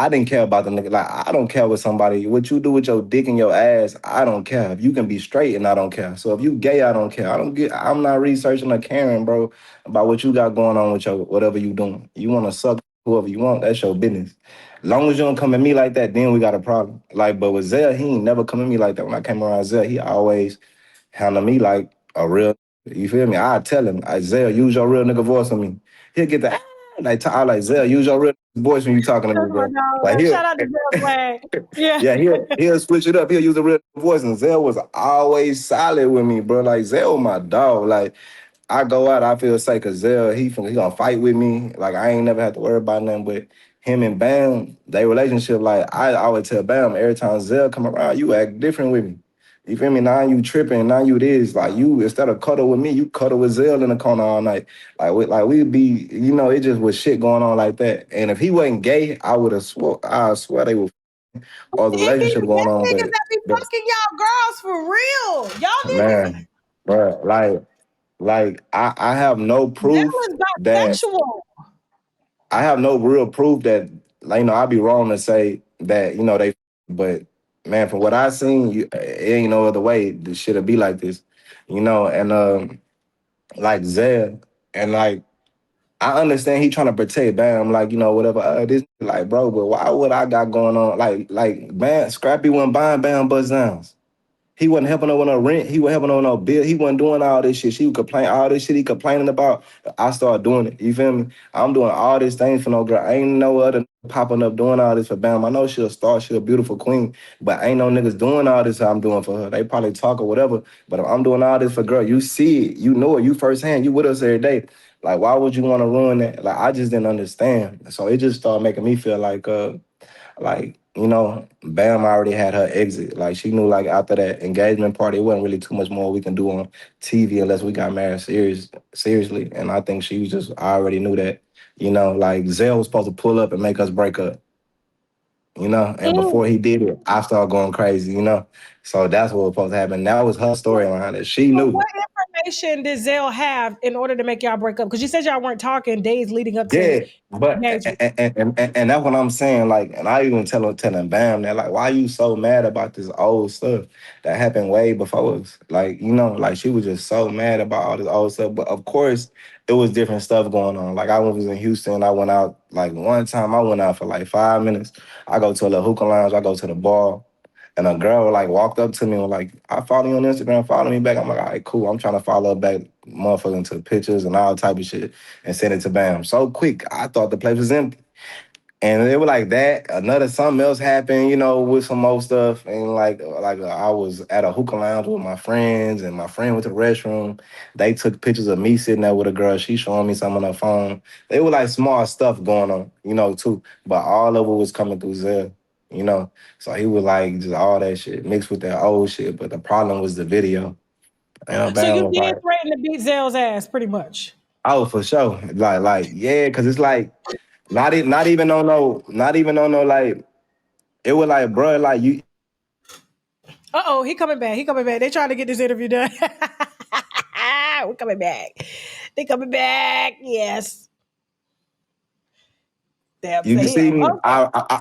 B: didn't care about the nigga. Like, I don't care what somebody, what you do with your dick and your ass, I don't care. If you can be straight and I don't care. So if you gay, I don't care. I'm not researching or caring, bro, about what you got going on with your, whatever you doing. You want to suck whoever you want, that's your business. Long as you don't come at me like that, then we got a problem. Like, but with Zell, he ain't never come at me like that. When I came around Zell, he always handle me like a real, you feel me? I tell him, Isaiah, use your real nigga voice on me. He'll get the, I like, Zell, use your real voice when you talking to me,
A: Oh
B: bro. Like,
A: no! Shout out to Zell Swag. Yeah.
B: yeah, he'll switch it up. He'll use the real voice, and Zell was always solid with me, bro. Like, Zell my dog. Like, I go out, I feel safe, because Zell, he gonna fight with me. Like, I ain't never had to worry about nothing. But him and Bam, they relationship, like, I always tell Bam, every time Zell come around, you act different with me. You feel me? Now you tripping, now you this. Like, you, instead of cuddle with me, you cuddle with Zell in the corner all night. We'd be, it just was shit going on like that. And if he wasn't gay, I swear they would, or the
A: It be
B: relationship
A: the
B: going
A: gay
B: on.
A: niggas that be
B: But
A: fucking y'all girls for real. Y'all need to.
B: man, bro, I have no
A: Zell
B: proof
A: is
B: that
A: bisexual.
B: I have no real proof that, like, I'd be wrong to say that, they, but man, from what I seen, it ain't no other way this shit'll be like this, and like Zed, and like, I understand he trying to protect Bam, like, whatever, this, like, bro, but why would I got going on, like, Bam, Scrappy wasn't buying Bam buzz downs. He wasn't helping her with no rent. He wasn't helping her with no bill. He wasn't doing all this shit. She would complain, all this shit he complaining about. I started doing it. You feel me? I'm doing all these things for no girl. Ain't no other popping up doing all this for Bam. I know she a star. She a beautiful queen. But ain't no niggas doing all this I'm doing for her. They probably talk or whatever. But if I'm doing all this for girl, you see it. You know it. You firsthand. You with us every day. Like, why would you want to ruin that? Like, I just didn't understand. So it just started making me feel like, Bam already had her exit. Like, she knew, like, after that engagement party, it wasn't really too much more we can do on TV unless we got married seriously. And I think she just already knew that, like, Zell was supposed to pull up and make us break up, and
A: Mm.
B: before he did it, I started going crazy. So that's what was supposed to happen. That was her storyline that she
A: So
B: knew.
A: what information did Zell have in order to make y'all break up? Because you said y'all weren't talking days leading up to
B: Yeah, but
A: engagement.
B: and that's what I'm saying. Like, and I even telling Bam that, like, why you so mad about this old stuff that happened way before us? Like, like, she was just so mad about all this old stuff. But of course, it was different stuff going on. Like, I was in Houston. I went out, like, one time I went out for like 5 minutes. I go to a little hookah lounge. I go to the bar. And a girl, like, walked up to me and was like, I follow you on Instagram, follow me back. I'm like, all right, cool. I'm trying to follow her back, motherfucking, to pictures and all type of shit, and send it to Bam. So quick, I thought the place was empty. And it was like that. Something else happened, with some more stuff. And I was at a hookah lounge with my friends, and my friend went to the restroom. They took pictures of me sitting there with a girl. She showing me something on her phone. They were like small stuff going on, too. But all of it was coming through Zell. So he was like just all that shit mixed with that old shit. But the problem was the video. And
A: So
B: Bam
A: you
B: was
A: did
B: like,
A: threaten to beat Zell's ass, pretty much.
B: oh, for sure. Yeah, because it's like not even on no like. It was like, bro, like you.
A: Uh-oh, he coming back. He coming back. They trying to get this interview done. We're coming back. They coming back. Yes. Damn,
B: You can
A: say
B: see
A: him.
B: me.
A: Okay.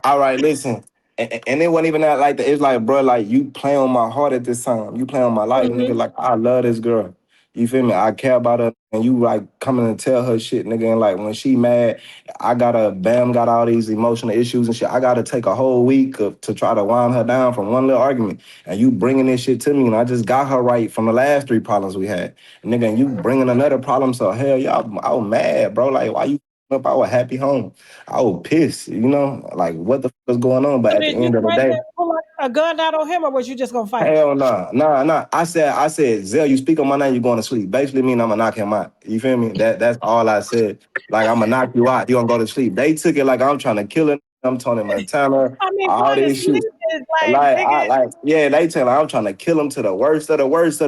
B: All right, listen. And it wasn't even that like that. It's like, bro, like you play on my heart at this time. You play on my life, nigga.
A: Mm-hmm.
B: Like I love this girl. You feel me? I care about her, and you like coming and tell her shit, nigga. And like when she mad, got all these emotional issues and shit. I gotta take a whole week to try to wind her down from one little argument. And you bringing this shit to me, and I just got her right from the last 3 problems we had, nigga. And you bringing another problem, so hell, y'all, I was mad, bro. Like why you up? I was happy home. I was pissed, like what the fuck is going on? But
A: So
B: at the
A: did you
B: end of the
A: threaten
B: day,
A: to pull a gun out on him, or was you just gonna fight?
B: hell nah. I said, Zell, you speak on my name, you going to sleep. Basically mean I'm gonna knock him out. You feel me? That's all I said. Like I'm gonna knock you out, you gonna go to sleep. They took it like I'm trying to kill him. I'm Tony Montana,
A: I mean,
B: all
A: going to
B: this shit.
A: sleep is like, nigga.
B: Yeah, they tell me I'm trying to kill him to the worst of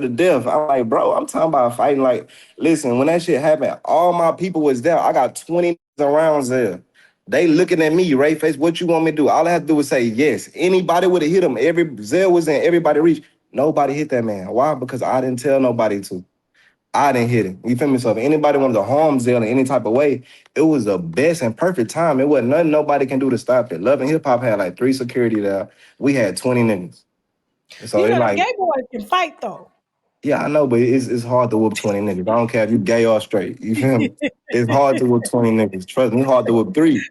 B: the death. I'm like, bro, I'm talking about fighting. Like, listen, when that shit happened, all my people was there. I got 20 around there. They looking at me, Rayface, what you want me to do? All I had to do was say yes. Anybody would have hit him. Zell was in, everybody reached. Nobody hit that man. Why? Because I didn't tell nobody to. I didn't hit him. You feel me? So if anybody wanted to harm Zell in any type of way, it was the best and perfect time. It wasn't nothing nobody can do to stop it. Love and Hip Hop had like 3 security there. We had 20 niggas. So
A: You
B: it's
A: know the
B: like,
A: gay boys can fight though.
B: yeah, I know, but it's hard to whoop 20 niggas. I don't care if you gay or straight. You feel me? It's hard to whoop 20 niggas. Trust me, it's hard to whoop 3.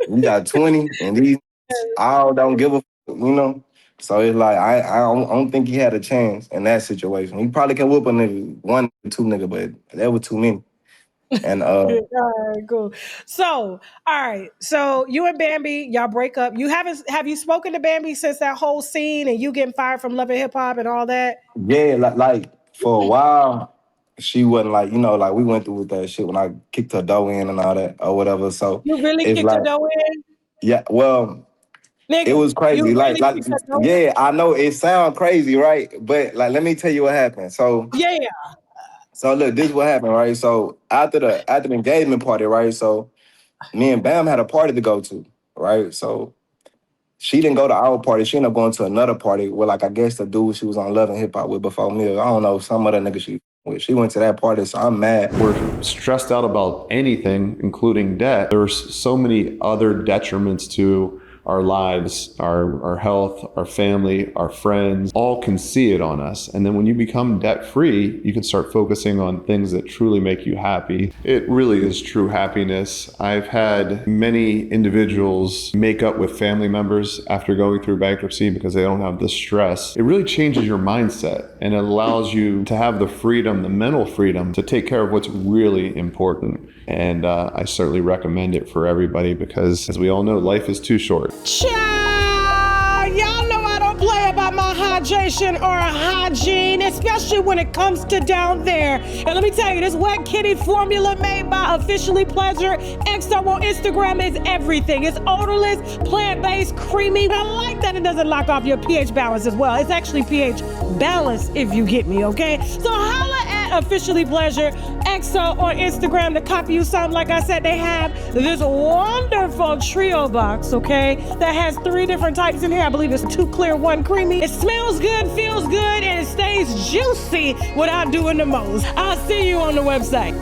B: We got 20, and these all don't give a fuck. So it's like I don't think he had a chance in that situation. He probably can whoop a nigga, 1 or 2 nigga, but that was too many. And
A: All right, cool. So, all right. So you and Bambi, y'all break up. Have you spoken to Bambi since that whole scene and you getting fired from Love and Hip Hop and all that?
B: yeah, like for a while, she wasn't like, like we went through with that shit when I kicked her dough in and all that or whatever. So
A: You really
B: it's
A: kicked her
B: like,
A: dough in?
B: yeah, well, it
A: Nigga,
B: was
A: you
B: crazy.
A: really kicked her dough in?
B: Yeah, I know it sounds crazy, right? But like, let me tell you what happened.
A: Yeah.
B: So look, this is what happened, right? So after the engagement party, right? So me and Bam had a party to go to, right? So she didn't go to our party. She ended up going to another party with, like, I guess the dude she was on Love and Hip Hop with before me. I don't know, some other nigga she with. She went to that party, so I'm mad.
D: We're stressed out about anything, including debt. There's so many other detriments to our lives, our health, our family, our friends, all can see it on us. And then when you become debt-free, you can start focusing on things that truly make you happy. It really is true happiness. I've had many individuals make up with family members after going through bankruptcy because they don't have the stress. It really changes your mindset and it allows you to have the freedom, the mental freedom to take care of what's really important. And I certainly recommend it for everybody because, as we all know, life is too short.
A: Child, y'all know I don't play about my hydration or hygiene, especially when it comes to down there. And let me tell you, this Wet Kitty formula made by Officially Pleasure XO on Instagram is everything. It's odorless, plant-based, creamy. I like that it doesn't lock off your pH balance as well. It's actually pH balance, if you get me, okay? So holla at Officially Pleasure XO on Instagram to copy you something. Like I said, they have this wonderful trio box, okay, that has 3 different types in here. I believe it's 2 clear, 1 creamy. It smells good, feels good, and it stays juicy without doing the most. I'll see you on the website.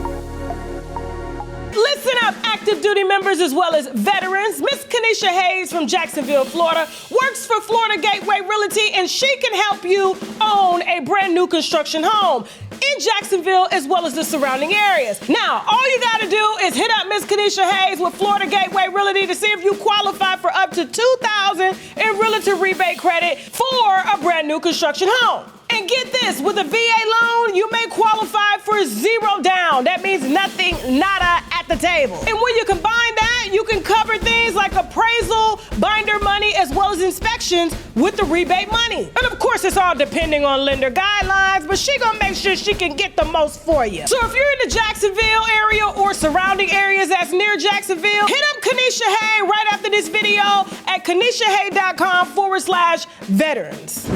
A: Listen up, active duty members as well as veterans. Miss Kanisha Hayes from Jacksonville, Florida, works for Florida Gateway Realty, and she can help you own a brand new construction home in Jacksonville as well as the surrounding areas. Now, all you gotta do is hit up Miss Kanisha Hayes with Florida Gateway Realty to see if you qualify for up to $2,000 in realtor extra rebate credit for a brand new construction home. And get this, with a VA loan, you may qualify for zero down. That means nothing, nada at the table. And when you combine that, you can cover things like appraisal, binder money, as well as inspections with the rebate money. And of course, it's all depending on lender guidelines, but she gonna make sure she can get the most for you. So if you're in the Jacksonville area or surrounding areas that's near Jacksonville, hit up Kanisha Hay right after this video at kanishahay.com/veterans.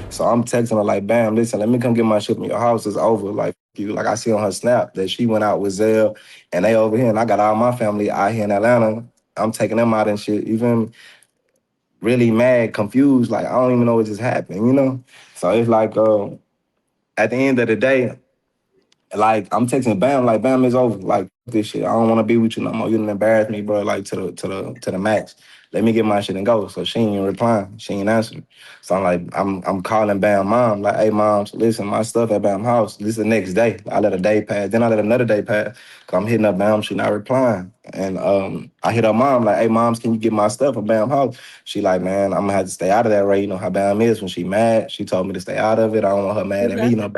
B: So I'm texting her like, bam, listen, let me come get my shit from your house. It's over. Like, you, like I see on her snap that she went out with Zell and they over here and I got all my family out here in Atlanta. I'm taking them out and shit. You feel me? Really mad, confused. Like, I don't even know what just happened, you know? So it's like, at the end of the day, like I'm texting Bam, like Bam is over. Like this shit, I don't want to be with you no more. You done embarrassed me, bro. Like to the max. Let me get my shit and go. So she ain't replying. She ain't answering. So I'm like, I'm calling Bam mom. Like, hey mom, listen, my stuff at Bam house. This is the next day. I let a day pass. Then I let another day pass. Cause I'm hitting up Bam. She not replying. And I hit her mom like, hey moms, can you get my stuff at Bam house? She like, man, I'm gonna have to stay out of that, right? You know how Bam is when she mad. She told me to stay out of it. I don't want her mad at me. You know,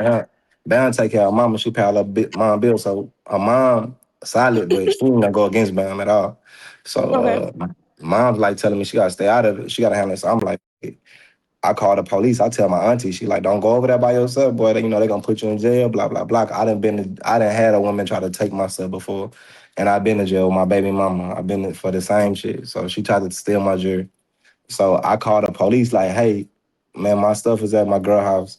B: Bam take care of her mama. She pay all her mom bills. So her mom solid, but she ain't gonna go against Bam at all. So mom's like telling me she gotta stay out of it. She gotta handle it. So I'm like, I call the police. I tell my auntie, she like, don't go over there by yourself, boy. They, you know, they gonna put you in jail, blah, blah, blah. I done had a woman try to take my stuff before. And I've been to jail with my baby mama. I've been for the same shit. So she tried to steal my jewelry. So I called the police like, hey, man, my stuff is at my girl house.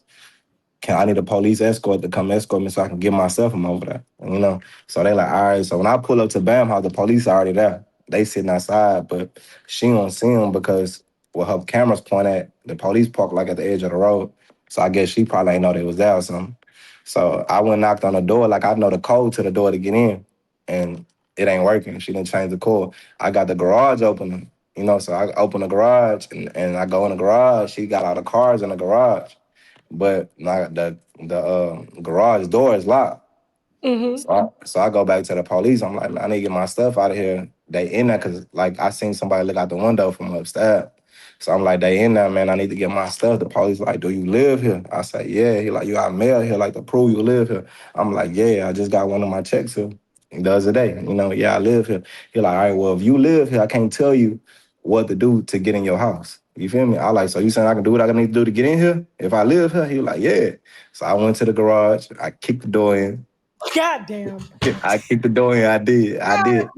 B: I need a police escort to come escort me so I can get myself from over there, you know? So they like, all right. So when I pull up to Bam house, the police are already there. They sitting outside, but she don't see them because where her cameras point at, the police park like at the edge of the road. So I guess she probably ain't know they was there or something. So I went and knocked on the door, like I know the code to the door to get in, and it ain't working. She didn't change the code. I got the garage open, you know, so I open the garage and I go in the garage. She got all the cars in the garage. But the garage door is locked. So I go back to the police. I'm like, man, I need to get my stuff out of here. They in there because, like, I seen somebody look out the window from upstairs. So I'm like, they in there, man. I need to get my stuff. The police like, do you live here? I say, yeah. He like, you got mail here, like, to prove you live here. I'm like, yeah, I just got one of my checks here the other day. You know, yeah, I live here. He like, all right, well, if you live here, I can't tell you what to do to get in your house. You feel me? I like, so you saying I can do what I need to do to get in here if I live here? He was like, yeah. So I went to the garage. I kicked the door in.
A: God damn.
B: I kicked the door in. I did.
A: Damn.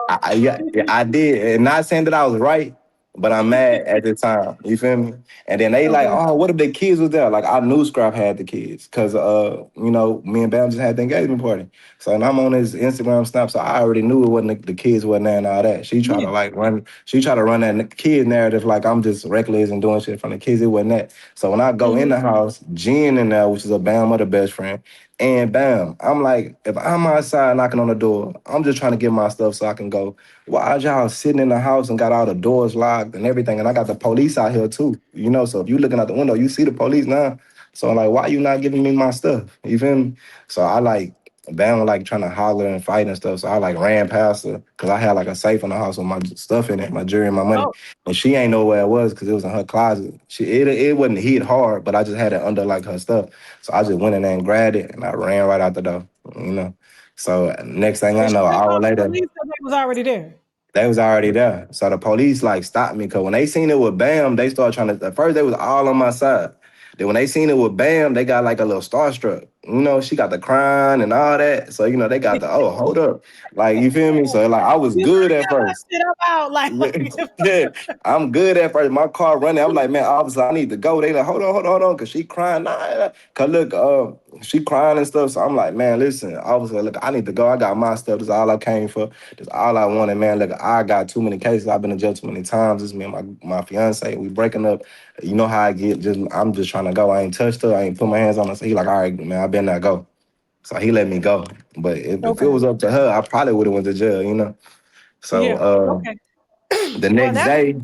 B: I did. And not saying that I was right, but I'm mad at the time. You feel me? And then they like, oh, what if the kids was there? Like, I knew Scrap had the kids because, you know, me and Bam just had the engagement party. So, and I'm on his Instagram snap, so I already knew it wasn't the kids wasn't there and all that. She tried to run that kid narrative like I'm just reckless and doing shit from the kids. It wasn't that. So when I go in the house, Jen in there, which is a Bam other best friend, and Bam, I'm like, if I'm outside knocking on the door, I'm just trying to get my stuff so I can go. Why y'all sitting in the house and got all the doors locked and everything? And I got the police out here too, you know? So if you looking out the window, you see the police now. So I'm like, why you not giving me my stuff? You feel me? So I like, Bam like trying to holler and fight and stuff. So I like ran past her because I had like a safe in the house with my stuff in it, my jewelry and my money. And she ain't know where it was because it was in her closet. It wasn't hit hard, but I just had it under like her stuff. So I just went in there and grabbed it and I ran right out the door, you know. So next thing I know, an hour later,
A: The police was already there.
B: they was already there. So the police like stopped me because when they seen it with Bam, they started trying to, at first they was all on my side. Then when they seen it with Bam, they got like a little starstruck. You know, she got the crying and all that. So, you know, they got the, oh, hold up. Like, you feel me? So, like, I was good at first. Yeah, I'm good at first. My car running. I'm like, man, obviously I need to go. They like, hold on. Because she crying. Because look, she crying and stuff. So I'm like, man, listen, obviously, look, I need to go. I got my stuff. This is all I came for. This is all I wanted, man. Look, I got too many cases. I've been in jail too many times. This is me and my fiance. We breaking up. You know how I get. I'm just trying to go. I ain't touched her. I ain't put my hands on her. So he like, all right, man, I better not go. So he let me go. But if it was up to her, I probably would have went to jail, you know? So the next day,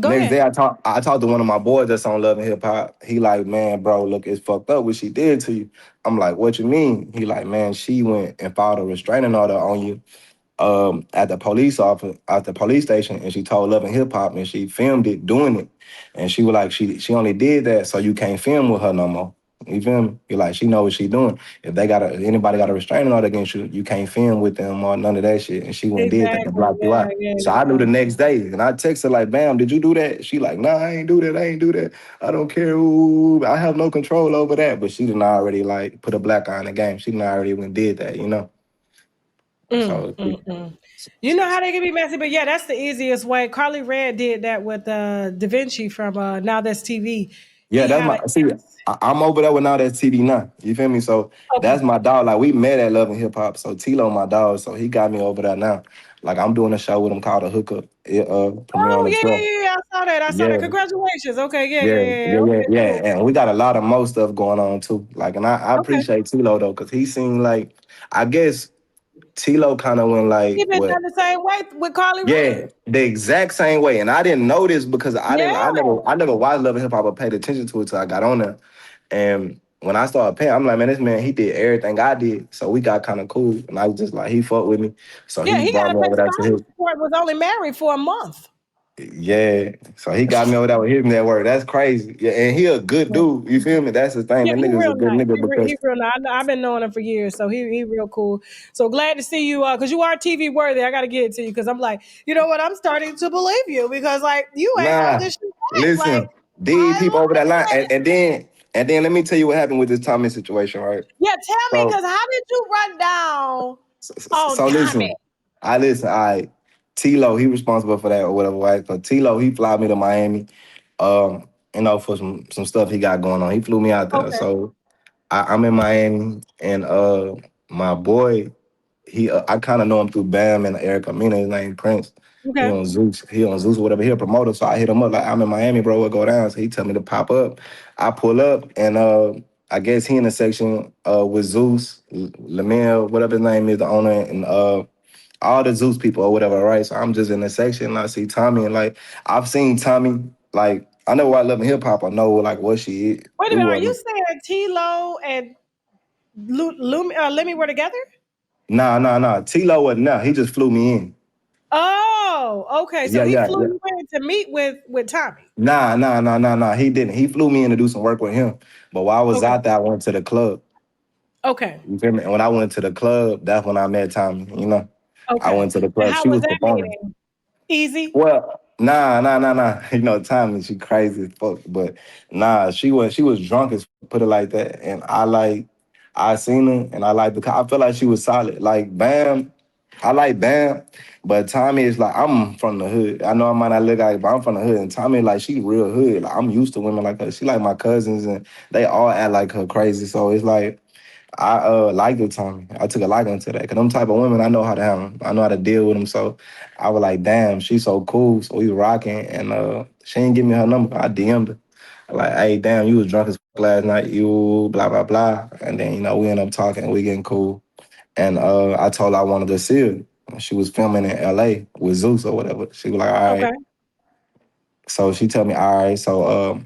B: I talked to one of my boys that's on Love and Hip Hop. He like, man, bro, look, it's fucked up what she did to you. I'm like, what you mean? He like, man, she went and filed a restraining order on you at the police office, at the police station, and she told Love and Hip Hop, and she filmed it doing it, and she was like, she only did that so you can't film with her no more. You feel me? You're like, she know what she doing. If anybody got a restraining order against you, you can't film with them or none of that shit. And she went and did that to
A: Exactly.
B: block you
A: Yeah,
B: out.
A: yeah,
B: So I knew
A: yeah.
B: the next day, and I texted her like, "Bam, did you do that?" She like, "Nah, I ain't do that. I ain't do that. I don't care. Ooh, I have no control over that." But she didn't already like put a black eye in the game. She didn't already went and did that, you know. So
A: You know how they can be messy, but yeah, that's the easiest way. Carly Red did that with Da Vinci from Now That's TV.
B: yeah,
A: He
B: that's
A: had
B: my
A: a
B: see. I'm over there with Now That's TV now. You feel me? So
A: okay.
B: that's my dog. Like we met at Love and Hip Hop. So Tilo my dog. So he got me over there now. Like I'm doing a show with him called a hookup. It premiere on
A: Oh
B: the
A: yeah, yeah,
B: 12th.
A: yeah, yeah. I saw that. I saw that.
B: Yeah,
A: Congratulations. Okay, yeah, yeah,
B: yeah,
A: yeah, yeah.
B: yeah, yeah,
A: Okay,
B: yeah.
A: cool.
B: And we got a lot of more stuff going on too. Like, and I
A: Okay.
B: appreciate Tilo though, because he seemed like I guess Tilo kind of went
A: He
B: like
A: been
B: what.
A: done the same way with Carly
B: Yeah,
A: Red.
B: the exact same way. And I didn't know this because
A: Yeah.
B: I never watched Love and Hip Hop or paid attention to it till I got on there. And when I started paying, I'm like, man, this man, he did everything I did. So we got kind of cool. And I was just like, he fucked with me. So
A: Yeah,
B: he
A: he
B: brought
A: gotta
B: me
A: pay
B: over there to
A: child
B: his,
A: support, was only married for a month.
B: yeah. So he got me over there with his network. That's crazy. Yeah, and he a good dude. You feel me? That's the thing.
A: Yeah,
B: That
A: he
B: nigga's a
A: real
B: good
A: nice.
B: nigga
A: He
B: because
A: real nice. I've been knowing him for years, so he real cool. So glad to see you, cause you are TV worthy. I gotta get it to you, cause I'm like, you know what? I'm starting to believe you because like you ain't hold
B: nah,
A: this shit back. Like
B: listen, these
A: I
B: people over that line.
A: love it.
B: And then let me tell you what happened with this Tommy situation, right?
A: Yeah, tell me,
B: So
A: cause how did you run down on
B: So
A: Tommy?
B: listen. I Tilo, he responsible for that or whatever, right? So Tilo, he fly me to Miami, for some stuff he got going on. He flew me out there.
A: Okay,
B: So I'm in Miami, and my boy, I kind of know him through Bam and Eric Amina. His name Prince. He
A: okay,
B: on Zeus. He on Zeus or whatever. He a promoter. So I hit him up like, I'm in Miami, bro. What go down? So he tell me to pop up. I pull up, and I guess he in the section with Zeus, Lamel, whatever his name is, the owner, and all the Zeus people or whatever, right? So I'm just in the section, and I see Tommie, and like I've seen Tommie, like I know I love hip hop. I know like what she
A: wait a minute.
B: do.
A: Are you saying T-Lo and Lemmy were together?
B: Nah. T-Lo wasn't now. He just flew me in.
A: Oh, okay. So
B: Yeah,
A: he
B: yeah,
A: flew
B: yeah.
A: you in to meet with Tommy.
B: Nah. He didn't. He flew me in to do some work with him. But while I was
A: Okay,
B: out there, I went to the club.
A: okay,
B: You feel me? And when I went to the club, that's when I met Tommy. I
A: okay.
B: went to the
A: And
B: club.
A: how
B: She
A: was
B: was
A: that
B: performing.
A: meeting? Easy.
B: Well, nah. Tommy, she crazy as fuck. But nah, she was drunk as fuck, put it like that. And I seen her and I like the I felt like she was solid. Like Bam, I like Bam, but Tommy is like, I'm from the hood. I know I might not look like, but I'm from the hood. And Tommy, like, she real hood. Like, I'm used to women like her. She like my cousins and they all act like her crazy. So it's like I liked it, Tommy. I took a liking to that. Cause them type of women, I know how to have them. I know how to deal with them. So I was like, damn, she's so cool. So we rocking, and she ain't give me her number. I DM'd her. Like, hey, damn, you was drunk as fuck last night. You blah blah blah. And then we end up talking. We getting cool. And I told her I wanted to see her. She was filming in LA with Zeus or whatever. She was like, all
A: Okay.
B: right. So she told me, all right. So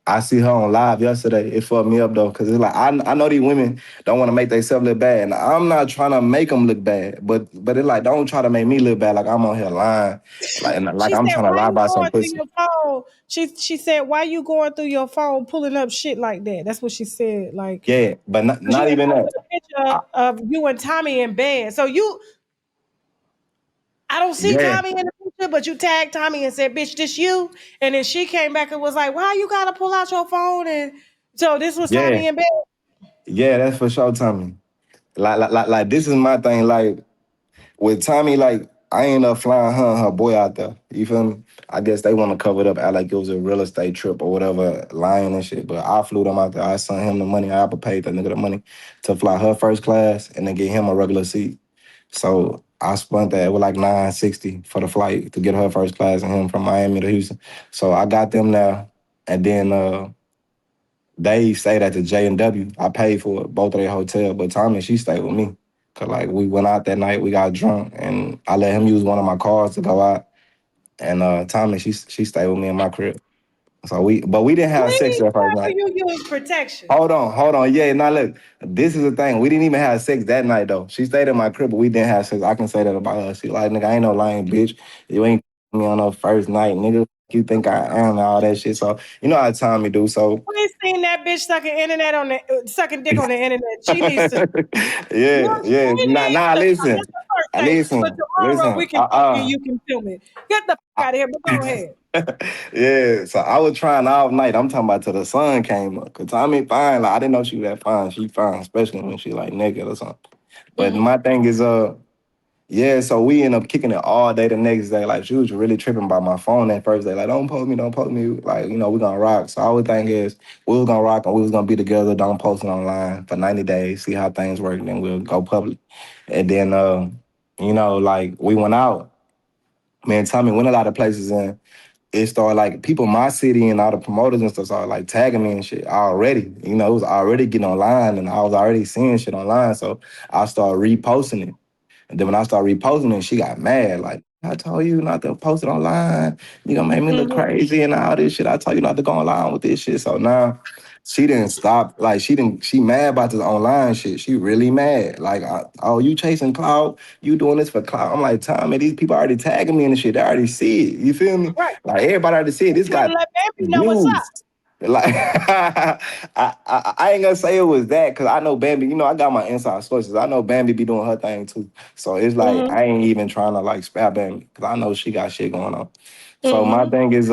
B: I see her on live yesterday. It fucked me up though, cause it's like I know these women don't want to make themselves look bad, and I'm not trying to make them look bad, but it's like don't try to make me look bad, like I'm on here lying, like
A: She
B: I'm
A: said,
B: trying to
A: "Why
B: lie
A: you
B: about some
A: going through
B: pussy.
A: your phone?" She said, "Why you going through your phone pulling up shit like that?" That's what she said. Like,
B: Yeah, but
A: cause you
B: not
A: had
B: even that.
A: posted a picture
B: I,
A: of you and Tommy in bed. So I don't see
B: yeah,
A: Tommy in the picture, but you tagged Tommy and said, "Bitch, this you." And then she came back and was like, "Why you gotta pull out your phone?" And so this was
B: yeah,
A: Tommy in bed.
B: yeah. That's for sure, Tommy. Like this is my thing. Like with Tommy, like I ain't up flying her and her boy out there. You feel me? I guess they want to cover it up, act like it was a real estate trip or whatever, lying and shit. But I flew them out there. I sent him the money. I Apple paid that nigga the money to fly her first class and then get him a regular seat. So I spent that with like 960 for the flight to get her first class and him from Miami to Houston. So I got them there, and then they stayed at the J&W. I paid for it, both of their hotel, but Tommy, she stayed with me. Cause like we went out that night, we got drunk, and I let him use one of my cars to go out. And Tommy, she stayed with me in my crib. So we didn't have sex
A: Please
B: that first
A: tell me
B: night.
A: you use protection.
B: Hold on. Yeah, now look, this is the thing. We didn't even have sex that night though. She stayed in my crib, but we didn't have sex. I can say that about her. She like, nigga, I ain't no lying bitch. You ain't me on no first night, nigga. You think I am and all that shit. So you know how Tommie do. So
A: We seen that bitch sucking dick on the internet. She needs to.
B: yeah.
A: She needs
B: Nah,
A: to.
B: listen.
A: That's the first date. But tomorrow we
B: Listen.
A: can fuck and you can film it. Get the fuck out of here. But go ahead.
B: Yeah, so I was trying all night. I'm talking about till the sun came up. Cause Tommie fine. Like I didn't know she was that fine. She fine, especially when she like naked or something. But
A: Mm-hmm.
B: my thing is, yeah, so we end up kicking it all day the next day. Like she was really tripping by my phone that first day. Like, don't post me, don't post me. Like, you know, we're gonna rock. So our thing is we was gonna rock and we was gonna be together, don't post it online for 90 days, see how things work, and then we'll go public. And then you know, like we went out. Man, Tommy went a lot of places and it started like people in my city and all the promoters and stuff started like tagging me and shit already. You know, it was already getting online and I was already seeing shit online. So I started reposting it. And then when I started reposting it, she got mad. Like, I told you not to post it online. You gonna make me look
A: Mm-hmm.
B: crazy and all this shit. I told you not to go online with this shit. So now she didn't stop. Like, she mad about this online shit. She really mad. Like, oh, you chasing clout? You doing this for clout? I'm like, Tommy, these people already tagging me and shit. They already see it. You feel me?
A: Right.
B: Like, everybody already see it.
A: You
B: This
A: gotta
B: got
A: let Bambi know what's up.
B: views. Like I ain't gonna say it was that because I know Bambi, you know, I got my inside sources. I know Bambi be doing her thing too. So it's like
A: Mm-hmm.
B: I ain't even trying to like spare Bambi because I know she got shit going on. So my
A: Mm-hmm.
B: thing is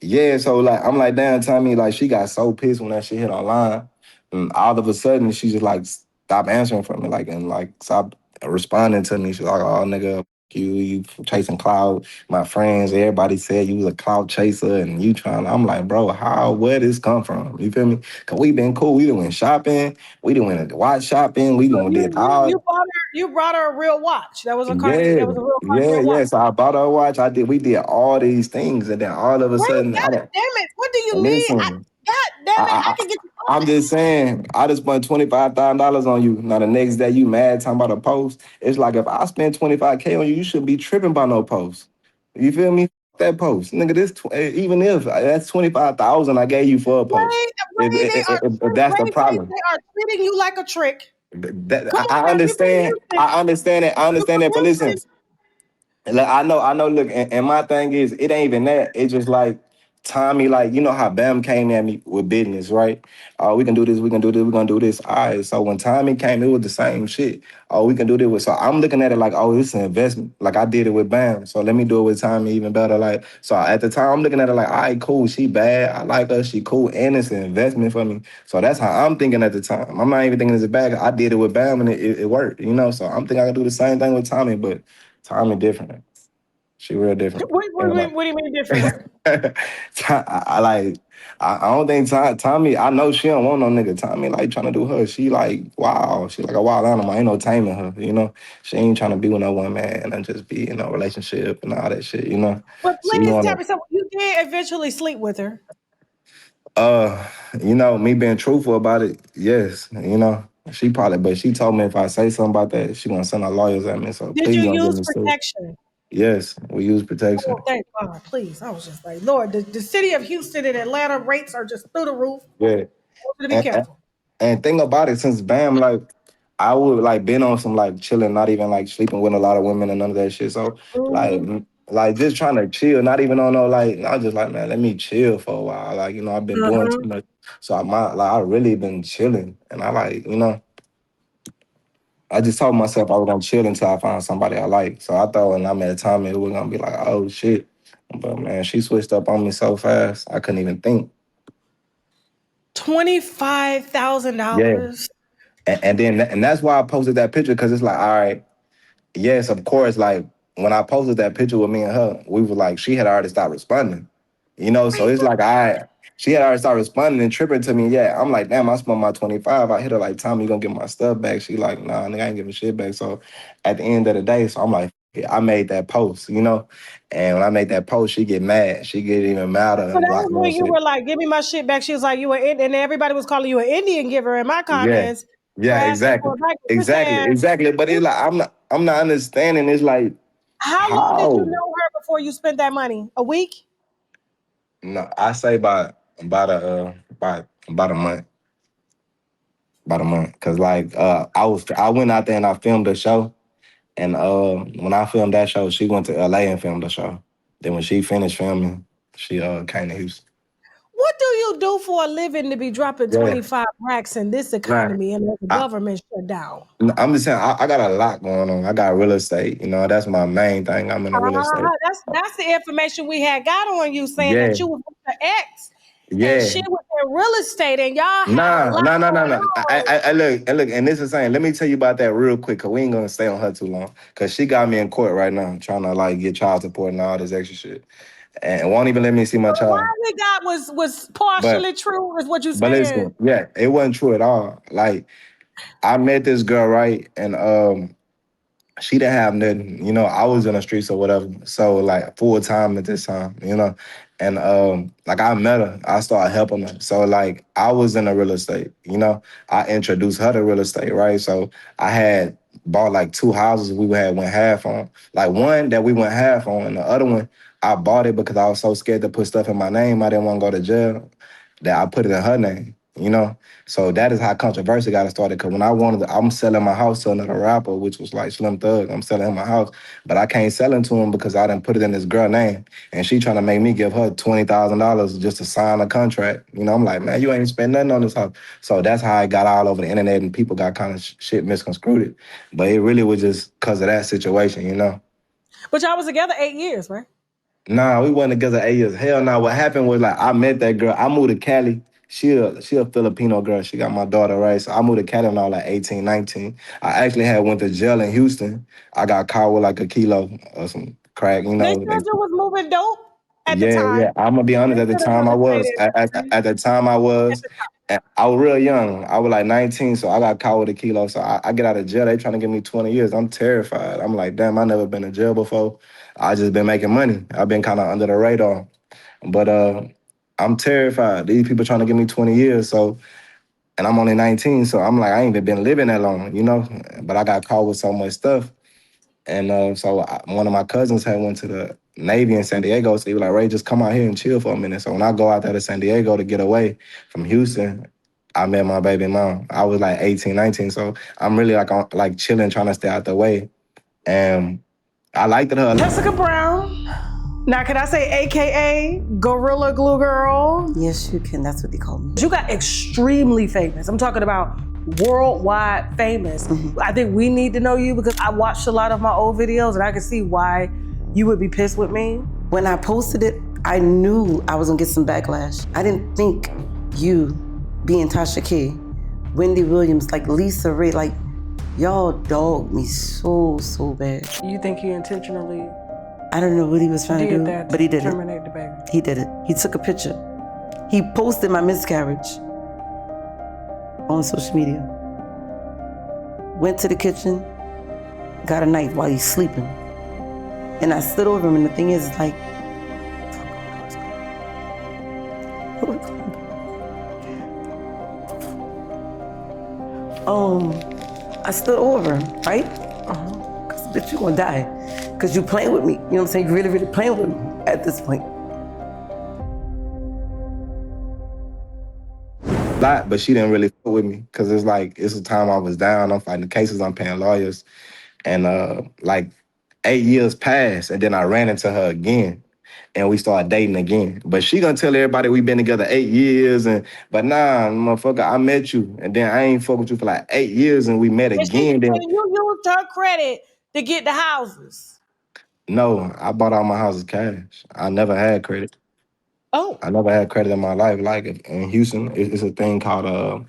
B: yeah, so like I'm like, damn, Tommy, like she got so pissed when that shit hit online. And all of a sudden she just like stopped answering for me, like and like stopped responding to me. She's like, oh nigga, you chasing cloud. My friends, everybody said you was a cloud chaser and you trying. I'm like, bro, where this come from? You feel me? Cause we been cool. We done went shopping. We done went to watch shopping. We
A: So
B: done did all.
A: you brought her a real watch. That was a
B: Yeah,
A: real Cartier watch.
B: So I bought her a watch. We did all these things, and then all of a
A: Wait,
B: sudden,
A: God damn it. What do you need?
B: listen.
A: God damn it. I
B: I,
A: can get you
B: I'm
A: on it.
B: just saying, I just spent $25,000 on you. Now the next day you mad talking about a post. It's like if I spend 25K on you, you shouldn't be tripping by no post. You feel me? That post, nigga. Even if that's 25,000 I gave you for a post.
A: They are
B: If that's the
A: Rayface,
B: problem,
A: they are treating you like a trick.
B: that,
A: Come on
B: I
A: now, you from
B: understand.
A: Houston.
B: I understand it. I
A: You
B: understand
A: from
B: it. But listen,
A: Houston.
B: look, I know. Look, and my thing is, it ain't even that. It's just like Tommy, like you know how Bam came at me with business, right? Oh, we can do this. We can do this. We gonna do this. All right. So when Tommy came, it was the same shit. Oh, we can do this. So I'm looking at it like, oh, it's an investment. Like I did it with Bam, so let me do it with Tommy even better. Like so at the time, I'm looking at it like, all right, cool. She bad. I like her. She cool, and it's an investment for me. So that's how I'm thinking at the time. I'm not even thinking it's a bad. I did it with Bam, and it worked. You know. So I'm thinking I can do the same thing with Tommy, but Tommy different. She real different. And like,
A: What do you mean different?
B: I don't think Tommy, I know she don't want no nigga. Tommy like trying to do her. She like, wow. She like a wild animal. Ain't no taming her, you know? She ain't trying to be with no one man and just be in a relationship and all that shit, you know?
A: But
B: She
A: please tell
B: wanna,
A: me something. You did eventually sleep with her.
B: uh, you know, me being truthful about it, yes, you know. But she told me if I say something about that, she gonna send her lawyers at me. So
A: Did
B: please
A: you
B: don't get
A: use
B: me sued.
A: protection?
B: Yes, we use protection.
A: Oh, thank God, please. I was just like, Lord, the city of Houston and Atlanta rates are just through the roof.
B: Yeah.
A: I want you to be
B: And,
A: careful.
B: and think about it, since Bam, like I would like been on some like chilling, not even like sleeping with a lot of women and none of that shit. So like
A: Mhm.
B: like just trying to chill, not even on no like I was just like, man, let me chill for a while. Like, you know, I've been doing
A: Uh-huh.
B: too much. So I really been chilling. And I like, you know, I just told myself I was gonna chill until I found somebody I like. So I thought when I met Tommy, it was gonna be like, oh shit. But man, she switched up on me so fast, I couldn't even think. Yeah.
A: $25,000.
B: And that's why I posted that picture, because it's like, all right, yes, of course, like when I posted that picture with me and her, we were like, she had already stopped responding. You know, so
A: Wait,
B: it's like she had already started responding and tripping to me. Yeah, I'm like, damn, I spent my 25. I hit her like, Tommy, you gonna get my stuff back? She like, nah, nigga, I ain't giving shit back. So at the end of the day, so I'm like, yeah, I made that post, you know? And when I made that post, she get mad. She get even madder
A: so
B: and
A: that
B: like,
A: was
B: man,
A: when you
B: shit.
A: were like, give me my shit back. She was like, you were in, and everybody was calling you an Indian giver in my
B: Yeah.
A: comments. You were
B: Yeah,
A: asking
B: exactly.
A: for a bike. You're
B: Exactly.
A: saying,
B: Exactly. But it's like I'm not understanding. It's like,
A: how long did you
B: how?
A: know her before you spent that money? A week?
B: No, I say about a month. About a month. Cause like I went out there and I filmed the show. And when I filmed that show, she went to LA and filmed the show. Then when she finished filming, she came to Houston.
A: What do you do for a living to be dropping
B: Yeah.
A: 25 racks in this
B: Nah,
A: economy and the
B: I,
A: government shut down?
B: I'm just saying I got a lot going on. I got real estate. You know, that's my main thing. I'm in the real estate.
A: That's the information we had got on you saying
B: Yeah,
A: that you was with your ex and
B: yeah.
A: she was in real estate and y'all had a
B: Nah,
A: lot
B: nah, nah, nah,
A: going
B: nah.
A: on.
B: Look, and this is saying, let me tell you about that real quick, cause we ain't gonna stay on her too long. Cause she got me in court right now, trying to like get child support and all this extra shit. And won't even let me see my
A: So why
B: child.
A: we got was
B: But
A: partially true is what you
B: but
A: saying.
B: listen, yeah, it wasn't true at all. Like I met this girl, right? And she didn't have nothing. You know, I was in the streets or whatever. So like full time at this time, you know. And like I met her, I started helping her. So like I was in the real estate, you know. I introduced her to real estate, right? So I had bought like 2 houses we had went half on. Like one that we went half on, and the other one I bought it because I was so scared to put stuff in my name. I didn't want to go to jail. That I put it in her name, you know. So that is how controversy got started. Cause when I'm selling my house to another rapper, which was like Slim Thug. I'm selling him my house, but I can't sell it to him because I didn't put it in this girl name, and she trying to make me give her $20,000 just to sign a contract. You know, I'm like, man, you ain't spend nothing on this house. So that's how it got all over the internet, and people got kind of shit misconstrued. But it really was just because of that situation, you know.
A: But y'all was together 8 years, right?
B: Nah, we wasn't together 8 years. Hell no. What happened was like I met that girl. I moved to Cali. She a Filipino girl. She got my daughter, right? So I moved to Cali when I was like 18, 19. I actually had went to jail in Houston. I got caught with like a kilo of some crack, you
A: They
B: know.
A: said you was moving dope at the
B: Yeah,
A: time.
B: yeah. I'm gonna be
A: They
B: honest. At the
A: said it
B: time,
A: was
B: I
A: a
B: was.
A: state
B: At the time, I
A: at
B: was.
A: the time.
B: And I was real young. I was like 19, so I got caught with a kilo. So I get out of jail. They trying to give me 20 years. I'm terrified. I'm like, damn, I never been in jail before. I just been making money. I've been kind of under the radar. But I'm terrified. These people trying to give me 20 years. So, and I'm only 19. So I'm like, I ain't even been living that long, you know. But I got caught with so much stuff. And one of my cousins had went to the Navy in San Diego. So he was like, Ray, just come out here and chill for a minute. So when I go out there to San Diego to get away from Houston, I met my baby mom. I was like 18, 19. So I'm really like chilling, trying to stay out the way. And I liked her.
A: Jessica Brown. Now, can I say AKA Gorilla Glue Girl?
E: Yes, you can. That's what they call me.
A: You got extremely famous. I'm talking about worldwide famous. I think we need to know you because I watched a lot of my old videos and I can see why you would be pissed with me.
E: When I posted it, I knew I was gonna get some backlash. I didn't think you, being Tasha K, Wendy Williams, like Lisa Ray, like y'all dogged me so bad.
A: You think he intentionally
E: I don't know what he was trying to do,
A: that
E: but he did it.
A: terminate the baby?
E: He did it. He took a picture. He posted my miscarriage on social media. Went to the kitchen, got a knife while he's sleeping. And I stood over him, and the thing is, like, I stood over him, right? Cause bitch, you gonna die. Cause you playing with me, you know what I'm saying? You really playing with me at this point.
B: Lot, but she didn't really fuck with me because it's like it's a time I was down. I'm fighting cases. I'm paying lawyers, and like 8 years passed, and then I ran into her again, and we started dating again. But she gonna tell everybody we been together 8 years, but nah, motherfucker, I met you, and then I ain't fuck with you for like 8 years, and we met
A: And
B: again. Then
A: you used her credit to get the houses.
B: no, I bought all my houses cash. I never had credit.
A: Oh.
B: I never had credit in my life. Like in Houston, it's a thing called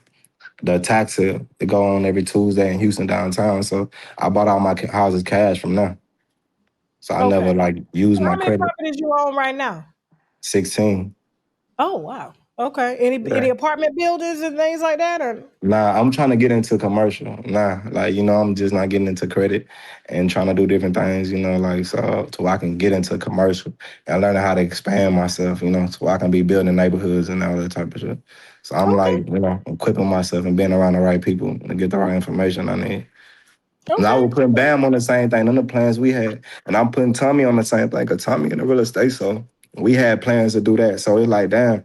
B: the tax sale. They go on every Tuesday in Houston downtown. So I bought all my houses cash from there. So I never like used
A: How
B: my
A: many
B: credit.
A: properties you own right now?
B: 16.
A: Oh, wow. Okay. Any
B: Yeah.
A: apartment buildings and things like that? Or
B: Nah, I'm trying to get into commercial. Nah, like, you know, I'm just not getting into credit and trying to do different things, you know, like, so I can get into commercial and learn how to expand myself, you know, so I can be building neighborhoods and all that type of shit. So I'm like, you know, equipping myself and being around the right people to get the right information I need. And I was putting Bam on the same thing, on the plans we had. And I'm putting Tommie on the same thing, because Tommie in the real estate, so We had plans to do that. So it's like, damn,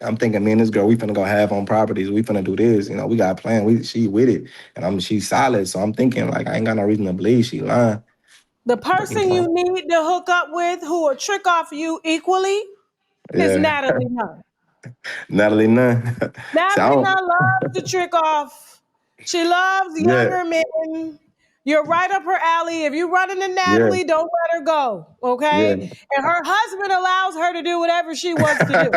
B: I'm thinking me and this girl, we finna go have on properties. We finna do this. You know, we got a plan. She with it. And she's solid. So I'm thinking like, I ain't got no reason to believe she lying.
A: The
B: But, you
A: person you
B: know,
A: need to hook up with who will trick off you equally is
B: yeah.
A: Natalie Nunn.
B: Natalie Nunn. So I
A: Natalie
B: don't,
A: Nunn loves to trick off. She loves
B: yeah,
A: younger men. You're right up her alley. If you're running to
B: yeah,
A: Natalie, don't let her go, okay?
B: yeah.
A: And her husband allows her to do whatever she wants to do.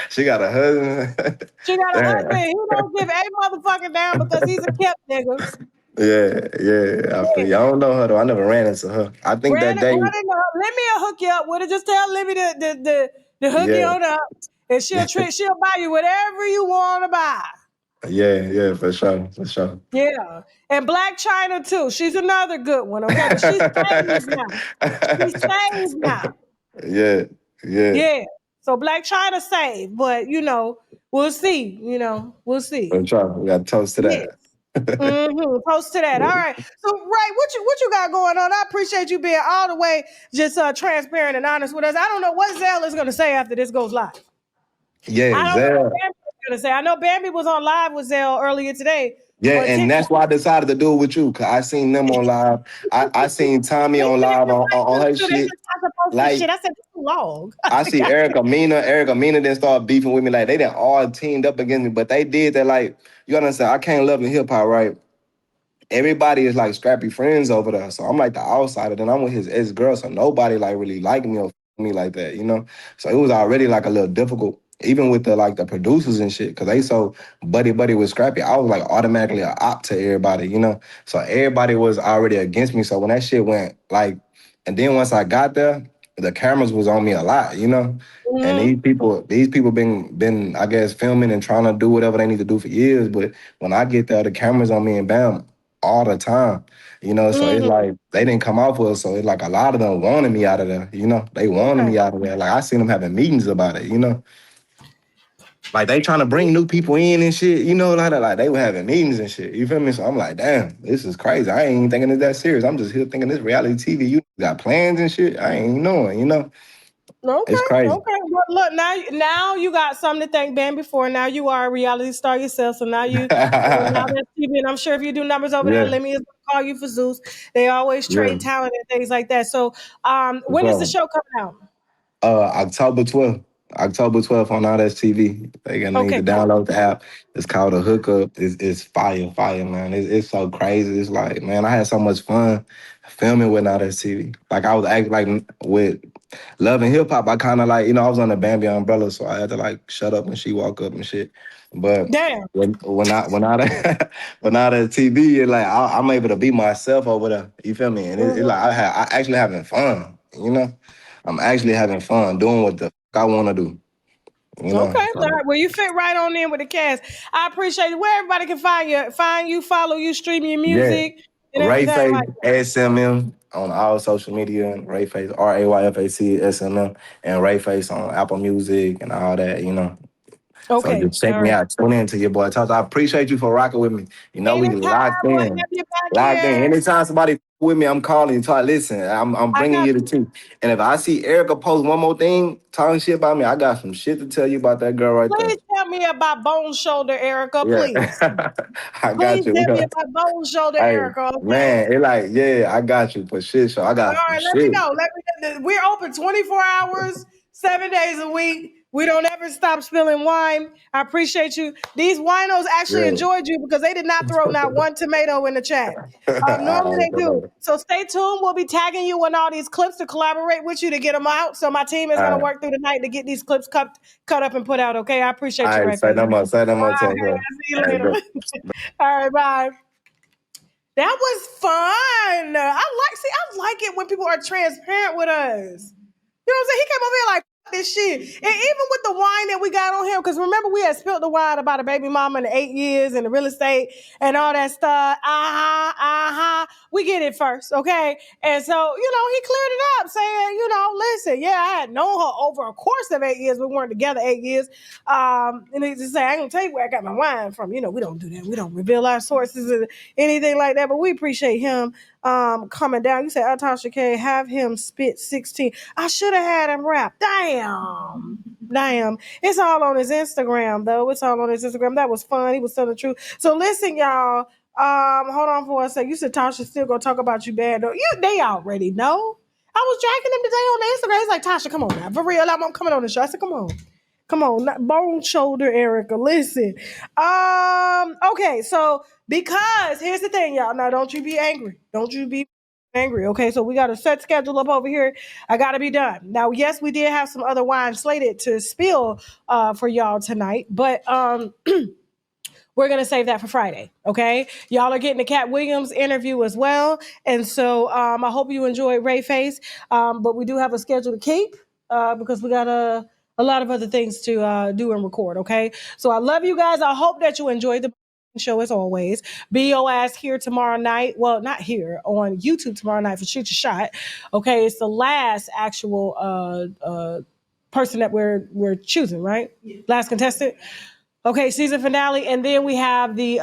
B: She got a husband.
A: She got a husband.
B: Damn.
A: He don't give a motherfucking damn because he's a kept nigga.
B: Yeah, yeah. I feel
A: Yeah.
B: you. I don't know her though. I never ran into her. I think that day,
A: Let me hook you up with her. Just tell Libby to hook you
B: yeah,
A: on up. And she'll buy you whatever you want to buy.
B: yeah, for sure, for sure.
A: Yeah. And Black China too. She's another good one, okay? But she's saved now. She's saved now.
B: Yeah, yeah,
A: Yeah. So Black China saved, but we'll see. We'll see.
B: for sure. We got to toast to
A: Yeah.
B: that.
A: Post to that. All right. So Ray, what you got going on? I appreciate you being all the way just transparent and honest with us. I don't know what Zell is gonna say after this goes live.
B: Yeah,
A: I don't know what
B: Zell.
A: Bambi was gonna say. I know Bambi was on live with Zell earlier today
B: Yeah,
A: on
B: and
A: TikTok.
B: that's why I decided to do it with you, cause I seen them on live. I seen Tommie
A: They
B: on
A: said
B: live
A: you
B: on
A: might
B: her
A: do. They
B: shit.
A: said Tasha posted
B: Like
A: shit. I said this too long.
B: I see Erica Mina didn't start beefing with me. Like they didn't all teamed up against me, but they did that. Like you understand, I can't love in hip hop, right? Everybody is like scrappy friends over there. So I'm like the outsider. Then I'm with his ex-girl. So nobody like really like me or me like that, you know? So it was already like a little difficult, even with the producers and shit, because they so buddy with Scrappy. I was like automatically a op to everybody, you know? So everybody was already against me. So when that shit went like, and then once I got there, the cameras was on me a lot, you know? And
A: Mm-hmm.
B: these people been I guess filming and trying to do whatever they need to do for years. But when I get there, the cameras on me and bam, all the time, you know. So it's
A: Mm-hmm.
B: like they didn't come out with us. So it's like a lot of them wanted me out of there, you know. They wanted
A: Okay.
B: me out of there. Like I seen them having meetings about it, you know. Like they trying to bring new people in and shit, you know, like they were having meetings and shit. You feel me? So I'm like, damn, this is crazy. I ain't even thinking it's that serious. I'm just here thinking this reality TV. You got plans and shit. I ain't knowing, you know. It's
A: Okay.
B: crazy.
A: Okay. Well, look, now you got something to thank Bambi for. Now you are a reality star yourself. So now now that's TV. And I'm sure if you do numbers over there,
B: Yeah,
A: Lemmy is gonna call you for Zeus. They always
B: yeah.
A: trade talent and things like that. So when is the
B: So,
A: show coming out?
B: October 12th. October 12th on All That's TV. They gonna need
A: Okay,
B: to
A: cool.
B: download the app. It's called A Hookup. It's fire, man. It's so crazy. It's like, man, I had so much fun filming with All That's TV. Like I was acting like with Love and Hip Hop, I kind of like, I was on the Bambi umbrella, so I had to like shut up when she walk up and shit. But
A: Damn.
B: when I when I the TV, like I'm able to be myself over there. You feel me? And it like I actually having fun. You know, I'm actually having fun doing what the fuck I want to do. You know,
A: Okay. All
B: so,
A: right. Well, you fit right on in with the cast. I appreciate it. Where everybody can find you, follow you, stream your
B: yeah.
A: music, and everything like
B: Rayface SMM on all social media, and Rayface Rayface SMM, and Rayface on Apple Music and all that. You know.
A: that.
B: So
A: Okay.
B: just check
A: All
B: me
A: right.
B: out. Tune in to your boy Tasha. I appreciate you for rocking with me. You know, we
A: Anytime,
B: locked
A: we'll
B: in.
A: have you back
B: Locked in.
A: here.
B: Anytime somebody with me, I'm calling you. Talk, listen, I'm
A: I
B: bringing
A: got
B: you the
A: you.
B: truth. And if I see Erica post one more thing talking shit about me, I got some shit to tell you about that girl right there.
A: Please tell me about Bone Shoulder Erica,
B: Yeah.
A: please.
B: I got
A: Please
B: you.
A: tell me about Bone Shoulder
B: Hey,
A: Erica, okay?
B: man, it like, yeah, I got you for shit. So I
A: All
B: got some
A: right, let me
B: shit.
A: know. We're open 24 hours, 7 days a week. We don't ever stop spilling wine. I appreciate you. These winos actually
B: Yeah.
A: enjoyed you because they did not throw not one tomato in the chat. Normally
B: All right,
A: they do.
B: brother.
A: So stay tuned. We'll be tagging you in all these clips to collaborate with you to get them out. So my team is
B: All
A: going to
B: right.
A: work through the night to get these clips cut up and put out. Okay, I appreciate
B: All
A: you,
B: right.
A: Ray
B: Say
A: Face.
B: no more. Say no
A: All
B: more to
A: right,
B: her.
A: I'll see you
B: All right,
A: later.
B: bet.
A: All right, bye. That was fun. I like it when people are transparent with us. You know what I'm saying? He came over here like, this shit. And even with the wine that we got on him, because remember we had spilled the wine about a baby mama in the 8 years and the real estate and all that stuff. We get it first, okay? And so, he cleared it up saying, listen, yeah, I had known her over a course of 8 years. We weren't together 8 years. And he just said, I ain't gonna tell you where I got my wine from. We don't do that. We don't reveal our sources or anything like that, but we appreciate him coming down. You said, Tasha K, have him spit 16. I should have had him rap. Damn. It's all on his Instagram, though. It's all on his Instagram. That was fun. He was telling the truth. So listen, y'all. Hold on for a second. You said Tasha still gonna talk about you bad, though. They already know. I was dragging him today on the Instagram. He's like, Tasha, come on now. For real, I'm coming on the show. I said, come on. Come on, not bone shoulder, Erica. Listen. Okay, so because here's the thing, y'all. Now, don't you be angry. Don't you be angry. Okay, so we got a set schedule up over here. I gotta be done. Now, yes, we did have some other wine slated to spill for y'all tonight, but we're going to save that for Friday, okay? Y'all are getting the Cat Williams interview as well. And so I hope you enjoyed Rayface. But we do have a schedule to keep because we got a lot of other things to do and record, okay? So I love you guys. I hope that you enjoyed the show as always. Be your ass here tomorrow night. Well, not here, on YouTube tomorrow night for Shoot Your Shot. Okay, it's the last actual person that we're choosing, right? Yeah. Last contestant. Okay, season finale, and then we have the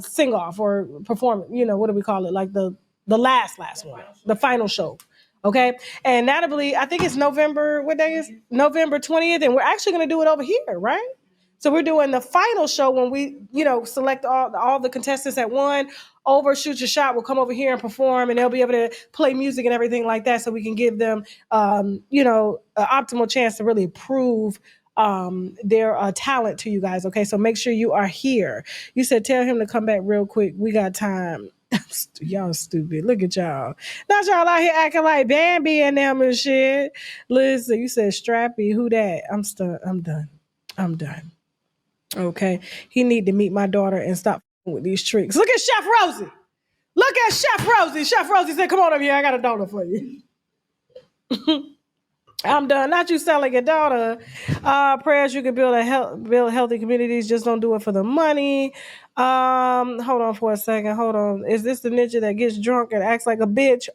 A: sing-off or performance. What do we call it? Like the last one, the final show. Okay, and Natalie, I think it's November. What day is November 20th? And we're actually going to do it over here, right? So we're doing the final show when we, select all the contestants that won over Shoot Your Shot. Will come over here and perform, and they'll be able to play music and everything like that, so we can give them, an optimal chance to really prove their talent to you guys. Okay, so make sure you are here. You said tell him to come back real quick. We got time. Y'all stupid. Look at y'all. Not y'all out here acting like Bambi and them and shit. Listen, you said Strappy. Who that? I'm done. Okay. He need to meet my daughter and stop with these tricks. Look at Chef Rosie. Chef Rosie said, come on over here. I got a daughter for you. I'm done. Not you selling your daughter. Prayers you can build healthy communities. Just don't do it for the money. Hold on for a second. Hold on. Is this the ninja that gets drunk and acts like a bitch?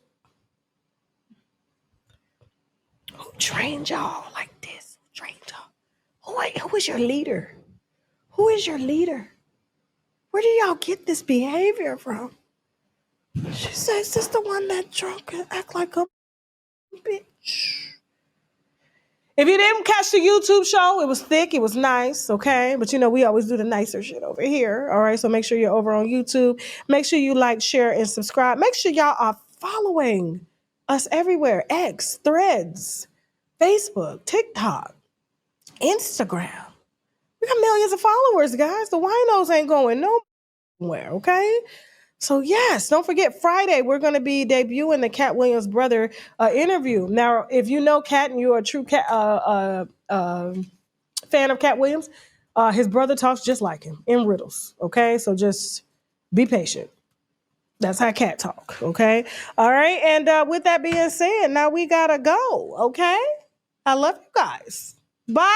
A: Who trained y'all like this? Who is your leader? Who is your leader? Where do y'all get this behavior from? She says, is this the one that drunk and act like a bitch? If you didn't catch the YouTube show, it was thick, it was nice, okay? But we always do the nicer shit over here, all right? So make sure you're over on YouTube. Make sure you like, share, and subscribe. Make sure y'all are following us everywhere. X, Threads, Facebook, TikTok, Instagram. We got millions of followers, guys. The winos ain't going nowhere, okay? So yes, don't forget Friday, we're going to be debuting the Cat Williams brother interview. Now, if you know Cat and you're a true Cat fan of Cat Williams, his brother talks just like him in riddles, okay? So just be patient. That's how Cat talk, okay? All right, and with that being said, now we got to go, okay? I love you guys. Bye!